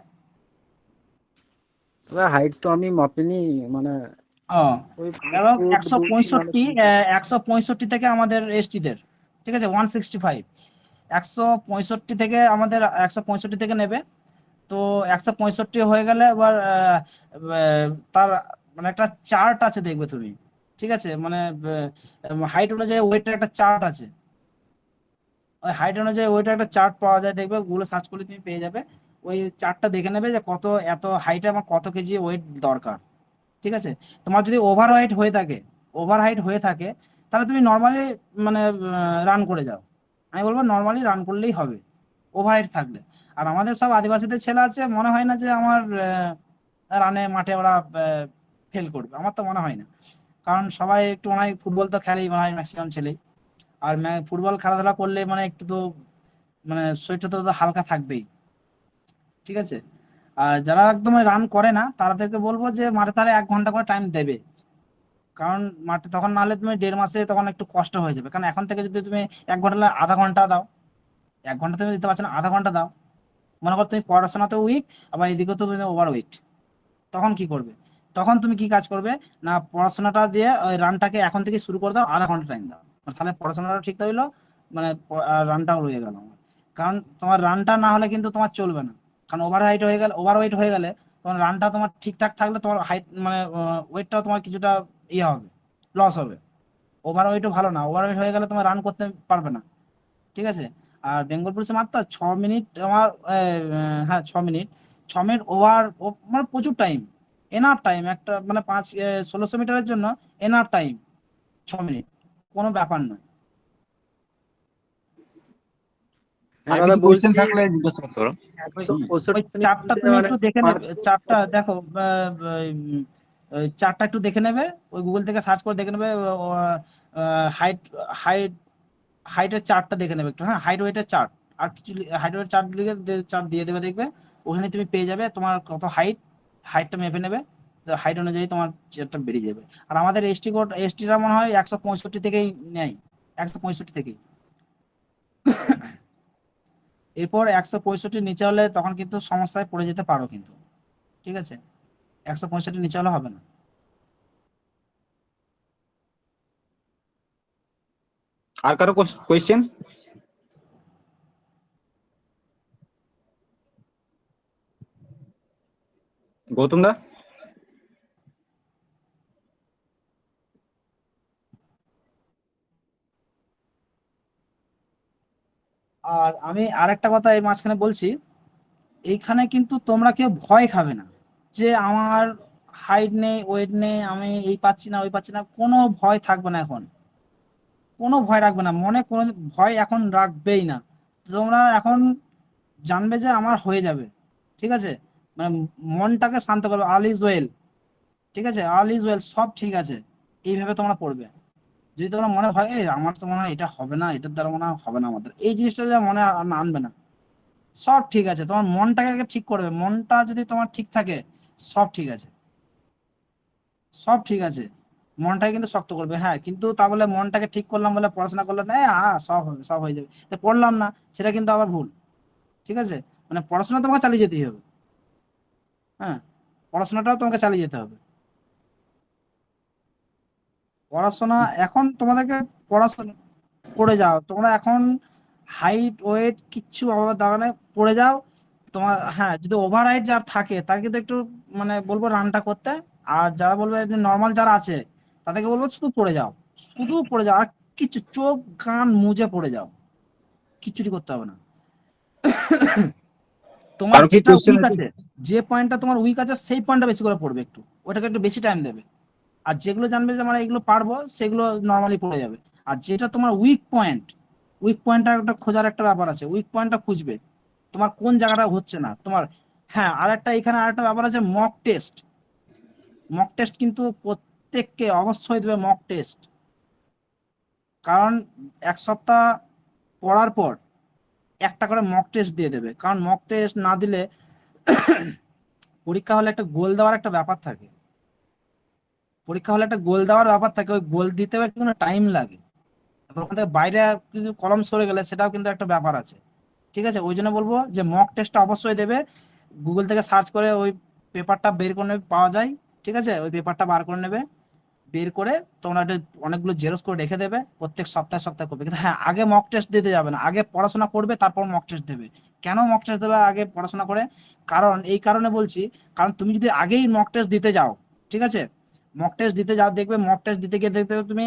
দাদা হাইট তো আমি মাপিনি, মানে ও, ওই এবং 5 ফুট 2 নাহলে 165, 3 ফুট। 165 থেকে আমাদের এসটিদের, ঠিক আছে, 165, 165 থেকে আমাদের 165 থেকে নেবে। তো 165 হয়ে গেলে এবার তার মানে একটা চার্ট আছে, দেখবে তুমি, ঠিক আছে, মানে হাইট অনুযায়ী ওয়েটের একটা চার্ট আছে। ওই হাইট অনুযায়ী ওয়েটের একটা চার্ট পাওয়া যায়, দেখবে গুগলে সার্চ করলে তুমি পেয়ে যাবে। ওই চার্টটা দেখে নেবে যে কত, এত হাইটে আমার কত কেজি ওয়েট দরকার, ঠিক আছে। তোমার যদি ওভার হাইট হয়ে থাকে, ওভার হাইট হয়ে থাকে, তাহলে তুমি নর্মালি মানে রান করে যাও। আমি বলবো নর্মালি রান করলেই হবে, ওভার হাইট থাকলে। আর আমাদের সব আদিবাসীদের ছেলে আছে, মনে হয় না যে আমার রানে মাঠে ওরা ফেল করবে, আমার তো মনে হয় না। কারণ সবাই একটু মনে হয় ফুটবল তো খেলেই, মনে হয় ম্যাক্সিমাম ছেলেই। আর ফুটবল খেলাধুলা করলে মানে একটু তো মানে শরীরটা তো হালকা থাকবেই, ঠিক আছে। আর যারা একদম রান করে না, তাদেরকে বলবো যে মাঠে তাহলে 1 ঘন্টা করে টাইম দেবে। কারণ মাঠে তখন, নাহলে তুমি 1.5 মাসে তখন একটু কষ্ট হয়ে যাবে। কারণ এখন থেকে যদি তুমি 1 ঘন্টা না, আধা ঘন্টা দাও, 1 ঘন্টা তুমি দিতে পারছো না, আধা ঘন্টা দাও। মনে করো তুমি পড়াশোনাতে উইক, আবার এদিকেও তুমি ওভার ওয়েট, তখন কি করবে? তখন তুমি কি কাজ করবে, না পড়াশোনাটা দিয়ে ওই রানটাকে এখন থেকে শুরু করে দাও, আধা ঘন্টা টাইম দাও, তাহলে পড়াশোনাটা ঠিক রইলো, মানে রানটাও রয়ে গেল আমার। কারণ তোমার রানটা না হলে কিন্তু তোমার চলবে না। কারণ ওভার হাইট হয়ে গেলে, ওভার ওয়েট হয়ে গেলে, তোমার রানটা তোমার ঠিকঠাক থাকলে তোমার হাইট মানে ওয়েটটাও তোমার কিছুটা ইয়ে হবে, লস হবে। ওভার ওয়েটও ভালো না, ওভার ওয়েট হয়ে গেলে তোমার রান করতে পারবে না, ঠিক আছে। আর বেঙ্গল পুলিশে মাত্র 6 মিনিট আমার, হ্যাঁ 6 মিনিট, 6 মিনিট ওভার, মানে প্রচুর টাইম, এনাফ টাইম একটা, মানে 1600 মিটারের জন্য এনাফ টাইম, 6 মিনিট কোনো ব্যাপার নয়। হ্যাঁ আর দাদা কিছু কোশ্চেন বলছি থাকলে জিজ্ঞাসা করতে পারো। 165 ওই চারটা তুমি মানে একটু দেখে নেবে, 500 চারটা দেখো ওই চারটা একটু দেখে নেবে, ওই গুগল থেকে সার্চ করে দেখে নেবে। হাইট হাইট হাইটের চার্টটা দেখে নেবে একটু, হ্যাঁ হাইট ওয়েটের চার্ট। আর কিছু হাইট ওয়েটের চার্ট লিখে চার্ট দিয়ে দেবে, দেখবে ওখানে তুমি পেয়ে যাবে তোমার কত হাইট, হাইটটা মেপে নেবে, হাইট অনুযায়ী তোমার চেয়ারটা বেরিয়ে যাবে। আর আমাদের এসটিরা মনে হয় 165 থেকেই নেয়, 165 থেকেই। এরপর 165 নিচে হলে তখন কিন্তু সমস্যায় পড়ে যেতে পারো কিন্তু, ঠিক আছে? 165 নিচে হলে হবে না। আর কারো কোশ্চেন? গৌতম দা? আর আমি আরেকটা কথা এই মাঝখানে বলছি, এইখানে কিন্তু তোমরা কেউ ভয় খাবে না যে আমার হাইট নেই, ওয়েট নেই, আমি এই পাচ্ছি না ওই পাচ্ছি না, কোনো ভয় থাকবে না এখন, কোনো ভয় রাখবে না, মনে কোনো ভয় এখন রাখবেই না। তোমরা এখন জানবে যে আমার হয়ে যাবে, ঠিক আছে? মানে মনটাকে শান্ত করবে, অল ইজ ওয়েল, ঠিক আছে, অল ইজ ওয়েল, সব ঠিক আছে, এইভাবে তোমরা পড়বে। যদি তোমরা মনে হয় এই আমার তো মনে হয় এটা হবে না, এটার দ্বারা মনে হয় হবে না, আমাদের এই জিনিসটা যা মনে আনবে না, সব ঠিক আছে। তোমার মনটাকে আগে ঠিক করবে, মনটা যদি তোমার ঠিক থাকে সব ঠিক আছে, সব ঠিক আছে। মনটাকে কিন্তু শক্ত করবে, হ্যাঁ, কিন্তু তা বলে মনটাকে ঠিক করলাম বলে পড়াশোনা করলাম না, সব হবে, সব হয়ে যাবে, তো পড়লাম না, সেটা কিন্তু আবার ভুল, ঠিক আছে? মানে পড়াশোনা তোমাকে চালিয়ে যেতেই হবে, হ্যাঁ, পড়াশোনাটাও তোমাকে চালিয়ে যেতে হবে। পড়াশোনা এখন তোমাদেরকে পড়াশোনা পড়ে যাও তোমরা এখন, হাইট ওয়েট কিচ্ছু অভাব দাঁড়ানে পড়ে যাও তোমার। হ্যাঁ, যদি ওভার হাইট যার থাকে তাকে কিন্তু একটু মানে বলবো রানটা করতে, আর যারা বলবে নর্মাল যারা আছে তাদেরকে বলবো শুধু পড়ে যাও, শুধু পড়ে যাও, আর কিছু চোখ কান মুজে পড়ে যাও, কিচ্ছুটি করতে হবে না। তোমার কারো কি যেটা কোশ্চেন উইক আছে? আছে, যে পয়েন্টটা তোমার উইক আছে সেই পয়েন্টটা বেশি করে পড়বে, একটু ওটাকে একটু বেশি টাইম দেবে। আর যেগুলো জানবে যে আমরা এগুলো পারবো সেগুলো নর্মালি পড়ে যাবে। আর যেটা তোমার উইক পয়েন্ট, উইক পয়েন্টটা একটা খোঁজার একটা ব্যাপার আছে, উইক পয়েন্টটা খুঁজবে তোমার কোন জায়গাটা হচ্ছে না তোমার। হ্যাঁ, আর একটা এখানে আরেকটা ব্যাপার আছে, মক টেস্ট। মক টেস্ট কিন্তু প্রত্যেককে অবশ্যই দেবে মক টেস্ট, কারণ এক সপ্তাহ পড়ার পর একটা করে মক টেস্ট দিয়ে দেবে, কারণ মক টেস্ট না দিলে পরীক্ষা হলে একটা গোল দেওয়ার একটা ব্যাপার থাকে, পরীক্ষা হলে একটা গোল দেওয়ার ব্যাপার থাকে, ওই গোল দিতে একটু টাইম লাগে, ওখান থেকে বাইরে কিছু কলম সরে গেলে সেটাও কিন্তু একটা ব্যাপার আছে, ঠিক আছে? ওই জন্য বলবো যে মক টেস্টটা অবশ্যই দেবে, গুগল থেকে সার্চ করে ওই পেপারটা বের করে নেবে, পাওয়া যায়, ঠিক আছে? ওই পেপারটা বার করে নেবে, বের করে তোমরা অনেকগুলো জেরক্স করে রেখে দেবে, প্রত্যেক সপ্তাহে সপ্তাহে করবে। কিন্তু হ্যাঁ, আগে মক টেস্ট দিতে যাবে না, আগে পড়াশোনা করবে তারপর মক টেস্ট দেবে। কেন মক টেস্ট দেবে আগে পড়াশোনা করে? কারণ এই কারণে বলছি, কারণ তুমি যদি আগেই মক টেস্ট দিতে যাও, ঠিক আছে, মক টেস্ট দিতে যাও, দেখবে মক টেস্ট দিতে গিয়ে দেখতে তুমি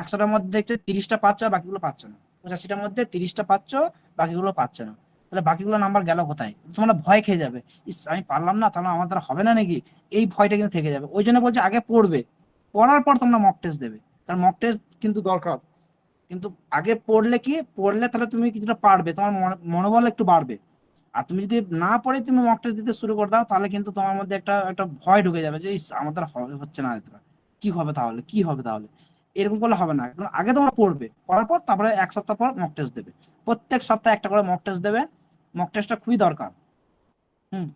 100টার মধ্যে দেখছো 30টা পাচ্ছ আর বাকিগুলো পাচ্ছ না, 85টার মধ্যে 30টা পাচ্ছ বাকিগুলো পাচ্ছ না, তাহলে বাকিগুলো নাম্বার গেল কোথায়? তোমরা ভয় খেয়ে যাবে, ইস আমি পারলাম না, তাহলে আমার দ্বারা হবে না নাকি, এই ভয়টা কিন্তু থেকে যাবে। ওই জন্য বলছি আগে পড়বে, পড়ার পর তোমরা মক টেস্ট দেবে, কারণ মক টেস্ট কিন্তু দরকার। কিন্তু আগে পড়লে কি, পড়লে তাহলে তুমি কিছুটা পারবে, তোমার মনোবল একটু বাড়বে। আর তুমি যদি না পড়ে তুমি মক টেস্ট দিতে শুরু করে দাও, তাহলে কিন্তু তোমার মধ্যে একটা একটা ভয় ঢুকে যাবে যে ইস আমার দ্বারা হচ্ছে না, কি হবে তাহলে, কি হবে তাহলে, এরকম করলে হবে না। আগে তোমরা পড়বে, পড়ার পর তারপরে এক সপ্তাহ পর মক টেস্ট দেবে, প্রত্যেক সপ্তাহে একটা করে মক টেস্ট দেবে, মক টেস্টটা খুবই দরকার। হুম।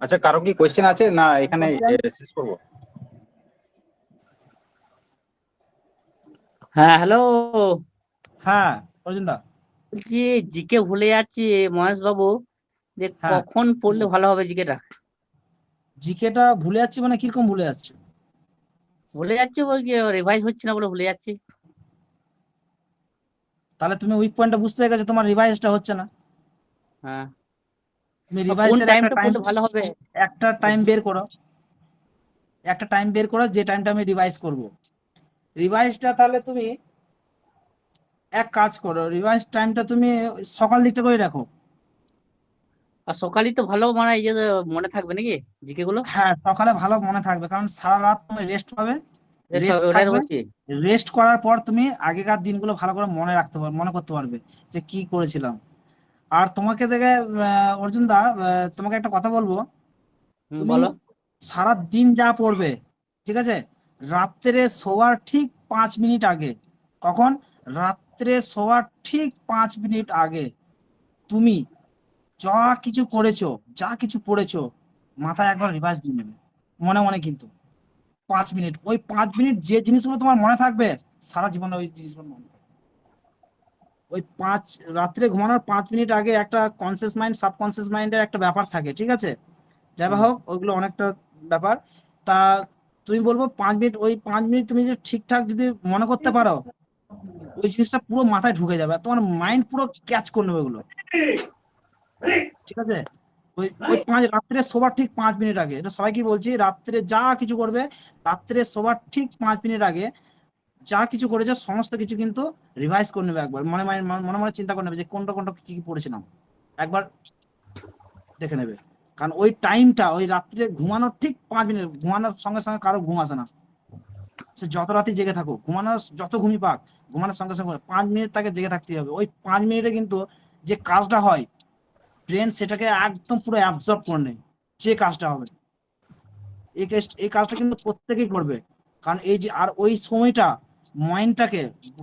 আচ্ছা, কারো কি কোশ্চেন আছে না এখানে শেষ করবো? হ্যাঁ হ্যালো, হ্যাঁ অর্জুন দা। বলছি জিকে ভুলে যাচ্ছি মহেশ বাবু, যে হ্যাঁ, কখন পড়লে ভালো হবে জিকেটা? জিকেটা ভুলে যাচ্ছি মানে কিরকম ভুলে যাচ্ছে? ভুলে যাচ্ছি ওই রিভাইজ হচ্ছে না বলে ভুলে যাচ্ছি। তাহলে তুমি উইক পয়েন্টটা বুঝতে পেরে গেছো, তোমার রিভাইজটা হচ্ছে না। হ্যাঁ, তুমি কোন রিভাইজের টাইমটা পড়লে ভালো হবে? একটা টাইম বের করো, একটা টাইম বের করো যে টাইমটা আমি রিভাইজ করব। রিভাইজটা তাহলে তুমি এক কাজ করো, রিভাইজ টাইমটা তুমি সকাল দিকটা করে রাখো। আর সকালেই তো ভালো, মানে মনে থাকবে নাকি জিকে গুলো? হ্যাঁ, সকালে ভালো মনে থাকবে, কারণ সারা রাত তুমি রেস্ট পাবে, রেস্ট ওটাই তো থাকবে, বলছি। রেস্ট করার পর তুমি আগেকার দিনগুলো ভালো করে মনে রাখতে পারবে, মনে করতে পারবে যে কি করেছিলাম। আর তোমাকে দেখে অর্জুন দা, তোমাকে একটা কথা বলবো, তুমি বলো। সারা দিন যা পড়বে, ঠিক আছে, রাত্রে শোয়ার ঠিক 5 মিনিট আগে, কখন, রাত্রে শোয়ার ঠিক 5 মিনিট আগে তুমি যা কিছু করেছো, যা কিছু পড়েছো, মাথায় একবার রিভাইজ দিয়ে নেবে, মনে মনে কিন্তু 5 মিনিট, ওই 5 মিনিট যে জিনিসগুলো তোমার মনে থাকবে সারা জীবনে ওই জিনিসগুলো মনে থাকবে। ওই রাত্রে ঘুমানোর 5 মিনিট আগে একটা কনসিয়াস মাইন্ড সাবকনসিয়াস মাইন্ডের একটা ব্যাপার থাকে, ঠিক আছে, যাই হোক ওইগুলো অনেকটা ব্যাপার। তা তুমি বলবো 5 মিনিট, ওই 5 মিনিট তুমি যদি ঠিকঠাক যদি মনে করতে পারো, ওই জিনিসটা পুরো মাথায় ঢুকে যাবে, আর তোমার মাইন্ড পুরো ক্যাচ করে নেবে ওগুলো, ঠিক আছে। ওই ওই রাত্রে শোবার ঠিক 5 মিনিট আগে, এটা সবাইকে বলছি, রাত্রে যা কিছু করবে, রাত্রে শোবার ঠিক 5 মিনিট আগে যা কিছু করেছে সমস্ত কিছু কিন্তু রিভাইজ করে নেবে, একবার মনে মনে মনে মনে চিন্তা করে নেবে যে কোনটা কোনটা কি কি পড়েছিলাম, একবার দেখে নেবে। কারণ ওই টাইমটা, ওই রাত্রে ঘুমানোর ঠিক 5 মিনিট, ঘুমানোর সঙ্গে সঙ্গে কারো ঘুম আসে না, সে যত রাতে জেগে থাকুক, ঘুমানোর যত ঘুমি পাক, ঘুমানোর সঙ্গে সঙ্গে 5 মিনিট তাকে জেগে থাকতে হবে। ওই 5 মিনিটে কিন্তু যে কাজটা হয়, ব্রেন সেটাকে একদম পুরো অ্যাবজর্ব করে নেয়, যে কাজটা হবে এই কাজটা কিন্তু প্রত্যেকেই করবে। কারণ এই যে, আর ওই সময়টা মাইন্ডটাকে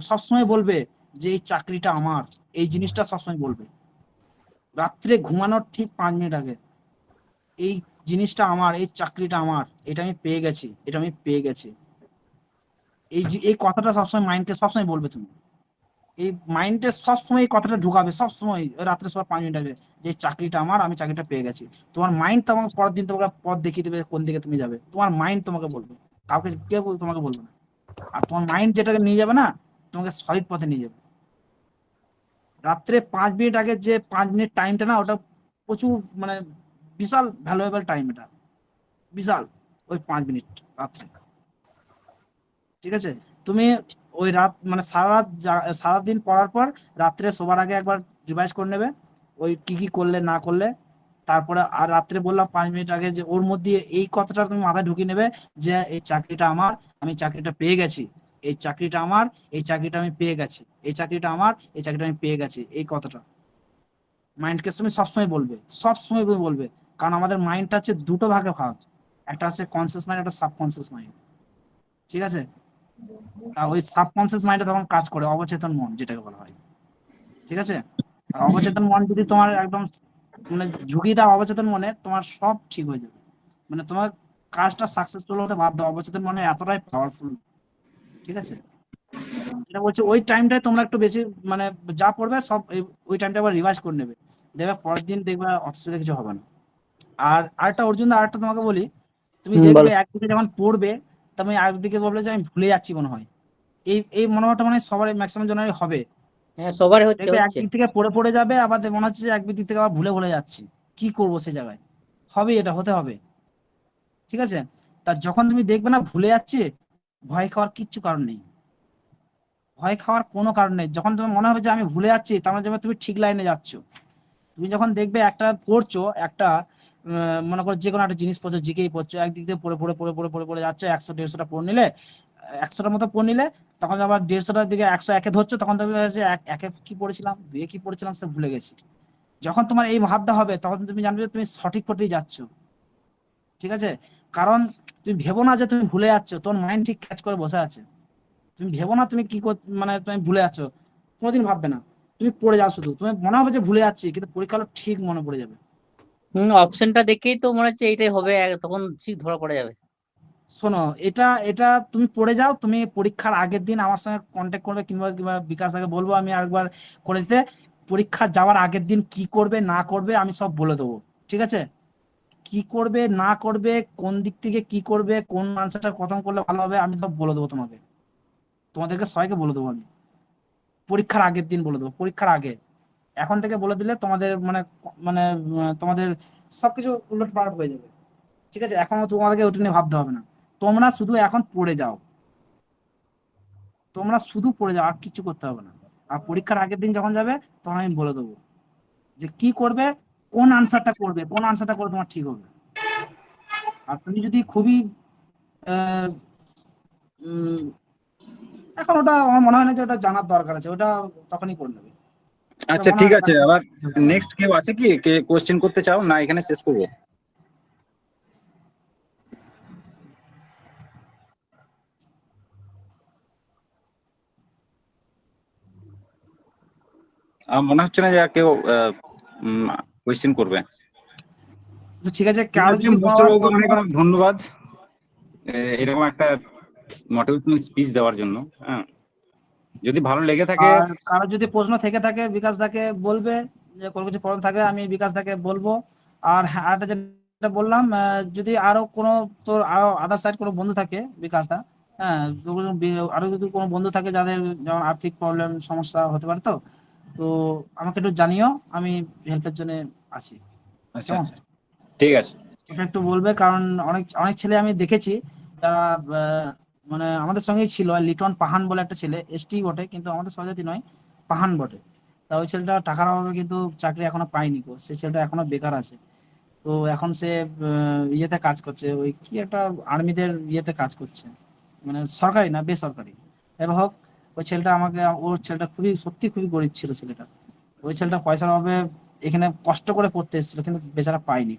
সবসময় বলবে যে এই চাকরিটা আমার, এই জিনিসটা সবসময় বলবে রাত্রে ঘুমানোর ঠিক 5 মিনিট আগে, এই জিনিসটা আমার, এই চাকরিটা আমার, এটা আমি পেয়ে গেছি, এটা আমি পেয়ে গেছি। এই কথাটা সবসময় মাইন্ডকে সবসময় বলবে তুমি, এই মাইন্ডে সবসময় এই কথাটা ঢুকাবে, সবসময় রাত্রে সবার 5 মিনিট আগে, যে চাকরিটা আমার, আমি চাকরিটা পেয়ে গেছি। তোমার মাইন্ড তোমাকে পরের দিন তোমাকে পথ দেখিয়ে দেবে কোন দিকে তুমি যাবে, তোমার মাইন্ড তোমাকে বলবে, কাউকে কেউ তোমাকে বলবে না। আর তোমার মাইন্ড যেটাকে নিয়ে যাবে না, তোমাকে সলিড পথে নিয়ে যাবে। রাত্রে 5 মিনিট আগে যে 5 মিনিট টাইমটা না, ওটা প্রচুর মানে বিশাল ভ্যালুয়েবল টাইম, এটা বিশাল, ওই 5 মিনিট রাত্রে, ঠিক আছে। তুমি ওই রাত মানে সারাদিন পড়ার পর রাত্রে শোবার আগে একবার রিভাইজ করে নেবে, ওই কি কি করলে না করলে। তারপরে আর রাত্রে বললাম 5 মিনিট আগে, যে ওর মধ্যে এই কথাটা তুমি মাথায় ঢুকিয়ে নেবে যে এই চাকরিটা আমার, আমি চাকরিটা পেয়ে গেছি, এই চাকরিটা আমার, এই চাকরিটা আমি পেয়ে গেছি, এই চাকরিটা আমার, এই চাকরিটা আমি পেয়ে গেছি, এই কথাটা মাইন্ডকে তুমি সবসময় বলবে, সবসময় বলবে। কারণ আমাদের মাইন্ডটা হচ্ছে দুটো ভাগে ভাগ, একটা হচ্ছে কনসিয়াস মাইন্ড, একটা সাবকনসিয়াস মাইন্ড, ঠিক আছে। আর ওই সাবকনসিয়াস মাইন্ডে তখন কাজ করে অবচেতন মন, যেটাকে বলা হয়, ঠিক আছে। আর অবচেতন মন যদি তোমার একদম মানে ঝুঁকি দাও অবচেতন মনে, তোমার সব ঠিক হয়ে যাবে, মানে তোমার কাজটা সাকসেসফুল হতে বাধ্য, অবচেতন মনে এতটাই পাওয়ারফুল, ঠিক আছে। এটা বলছে ওই টাইমটায় তোমরা একটু বেশি মানে যা পড়বে সব ওই টাইমটা আবার রিভাইজ করে নেবে, দেখবে পরের দিন দেখবে অসুবিধা কিছু হবে না। আর আরেকটা অর্জুন, আরেকটা তোমাকে বলি, তুমি দেখবে বলো। একদিকে যখন পড়বে, তুমি আরেকদিকে বলবে যে আমি ভুলে যাচ্ছি মনে হয়, এই এই মনোভাবটা মানে সবার ম্যাক্সিমাম জনের হবে। হ্যাঁ, সবার হচ্ছে দেখবে হচ্ছে। একদিক থেকে পড়ে পড়ে যাবে, আবার মনে হচ্ছে যে একদিক থেকে আবার ভুলে ভুলে যাচ্ছি, কি করব সে জায়গায়, হবে, এটা হতে হবে, ঠিক আছে। তা যখন তুমি দেখবে না ভুলে যাচ্ছে, ভয় খাওয়ার কিচ্ছু কারণ নেই, ভয় খাওয়ার কোনো কারণ নেই। যখন তোমার মনে হবে যে আমি ভুলে যাচ্ছি, তার মানে তুমি ঠিক লাইনে যাচ্ছ। তুমি যখন দেখবে একটা পড়ছো, একটা মনে করো যে কোনো একটা জিনিস পড়ছো, জিকেই পড়ছো, একদিক দিয়ে পড়ে পড়ে পড়ে পড়ে পড়ে পড়ে যাচ্ছে, 100-150টা পড়ে নিলে, 100টার মতো পড়ে নিলে, তখন আবার 150টার দিকে 101-এ ধরছো, তখন তুমি যে একে কি পড়েছিলাম, দুয়ে কি পড়েছিলাম সে ভুলে গেছি। যখন তোমার এই ভাবটা হবে, তখন তুমি জানবে যে তুমি সঠিক পথেই যাচ্ছ, ঠিক আছে। কারণ তুমি ভেবো না যে তুমি ভুলে যাচ্ছ, তোমার মাইন্ড ঠিক ক্যাচ করে বসে আছে। তুমি ভেবো না তুমি কি মানে তুমি ভুলে যাচ্ছ, কোনোদিন ভাববে না, তুমি পড়ে যাও, শুধু তুমি মনে হবে যে ভুলে যাচ্ছি, কিন্তু পরীক্ষা হলে ঠিক মনে পড়ে যাবে। অপশনটা দেখেই তো মনে হচ্ছে এইটাই হবে, তখন ঠিক ধরা পড়ে যাবে। শোনো, এটা এটা তুমি পড়ে যাও, তুমি পরীক্ষার আগের দিন আমার সঙ্গে কন্ট্যাক্ট করবে, কিংবা কিংবা বিকাশ আগে বলবো, আমি আরেকবার করে দিতে। পরীক্ষা যাওয়ার আগের দিন কি করবে না করবে আমি সব বলে দেবো, ঠিক আছে। কি করবে না করবে, কোন দিক থেকে কি করবে, কোন আনসারটা খতম করলে ভালো হবে, আমি সব বলে দেবো তোমাকে, তোমাদেরকে সবাইকে বলে দেবো আমি, পরীক্ষার আগের দিন বলে দেবো, পরীক্ষার আগে। এখন থেকে বলে দিলে তোমাদের মানে মানে তোমাদের সবকিছু উলট পালট হয়ে যাবে, ঠিক আছে। এখনো তোমাদেরকে ওটা নিয়ে ভাবতে হবে না, তোমরা শুধু এখন পড়ে যাও, তোমরা শুধু পড়ে যাও, আর কিছু করতে হবে না। আর পরীক্ষার আগের দিন যখন যাবে, তখন আমি বলে দেবো যে কি করবে, কোন আনসারটা করবে, কোন আনসারটা করে তোমার ঠিক হবে। আর তুমি যদি খুবই উম, এখন ওটা আমার মনে হয় না যে ওটা জানার দরকার আছে, ওটা তখনই করে নেবে। আচ্ছা মনে ঠিক হয় আছে, না। আবার নেক্সট কেউ আছে কি, কে কোশ্চেন করতে চাও না এখানে শেষ করবো? আমার মনে হচ্ছে না যে আর কেউ কোশ্চেন করবে। তো ঠিক আছে, ঠিক কারো আছে, যদি মাস্টারবাবুকে অনেক অনেক ধন্যবাদ এরকম একটা মোটিভেশনাল স্পিচ দেওয়ার জন্য। হ্যাঁ, যদি ভালো লেগে থাকে আর কারো যদি প্রশ্ন থেকে থাকে বিকাশ দাকে বলবে, যে কোনো কিছু প্রশ্ন থাকে আমি বিকাশ দাকে বলবো। আর হ্যাঁ, আরেকটা যেটা বললাম, যদি আরো কোনো তোর আরো আদার সাইড কোনো বন্ধু থাকে বিকাশ দা, হ্যাঁ, আরো যদি কোনো বন্ধু থাকে যাদের যেমন আর্থিক প্রবলেম সমস্যা হতে পারে, তো তো আমাকে একটু জানিও, আমি হেল্পের জন্য আছি। আচ্ছা কেমন? আচ্ছা, ঠিক আছে। ওটা একটু বলবে, কারণ অনেক অনেক ছেলে আমি দেখেছি যারা মানে আমাদের সঙ্গেই ছিল, লিটন পাহান বলে একটা ছেলে, এসটি বটে কিন্তু আমাদের স্বজাতি নয়, পাহান বটে। তা ওই ছেলেটা টাকার অভাবে কিন্তু চাকরি এখনো পায়নি গো, সেই ছেলেটা এখনো বেকার আছে। তো এখন সে ইয়েতে কাজ করছে, ওই কি একটা আর্মিদের ইয়েতে কাজ করছে, মানে সরকারি না বেসরকারি, এবার হোক। ওই ছেলেটা আমাকে, ওর ছেলেটা খুবই সত্যি খুবই গরিব ছিল ছেলেটা। ওই ছেলেটা পয়সার অভাবে এখানে কষ্ট করে পড়তে এসেছিল কিন্তু বেচারা পায়নি।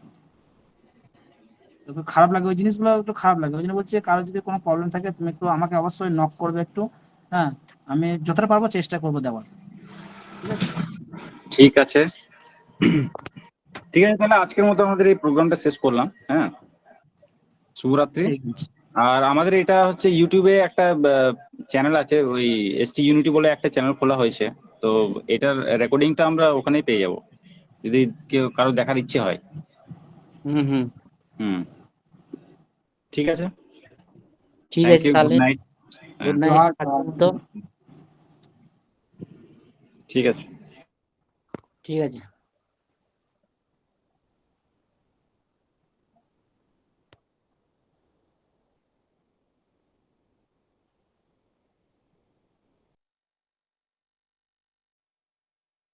একটু খারাপ লাগে, ওই জিনিসগুলো একটু খারাপ লাগে। ওই জন্য বলছি, কারো যদি কোনো প্রবলেম থাকে তুমি একটু আমাকে অবশ্যই নক করবে একটু। হ্যাঁ, আমি যতটা পারবো চেষ্টা করবো দেওয়ার। ঠিক আছে? ঠিক আছে, ঠিক আছে, তাহলে আজকের মতো আমাদের এই প্রোগ্রামটা শেষ করলাম। হ্যাঁ, শুভরাত্রি। ঠিক আছে। আর আমাদের এটা হচ্ছে ইউটিউবে একটা চ্যানেল আছে, ওই এসটি ইউনিটি বলে একটা চ্যানেল খোলা হয়েছে। তো এটার রেকর্ডিংটা আমরা ওখানেই পেয়ে যাব, যদি কেউ কারো দেখার ইচ্ছে হয়। হুম হুম। হুম, ঠিক আছে, ঠিক থ্যাংক আছে ইউ, গুড তাহলে, নাইট। গুড আর নাইট তো। ঠিক আছে। ঠিক আছে।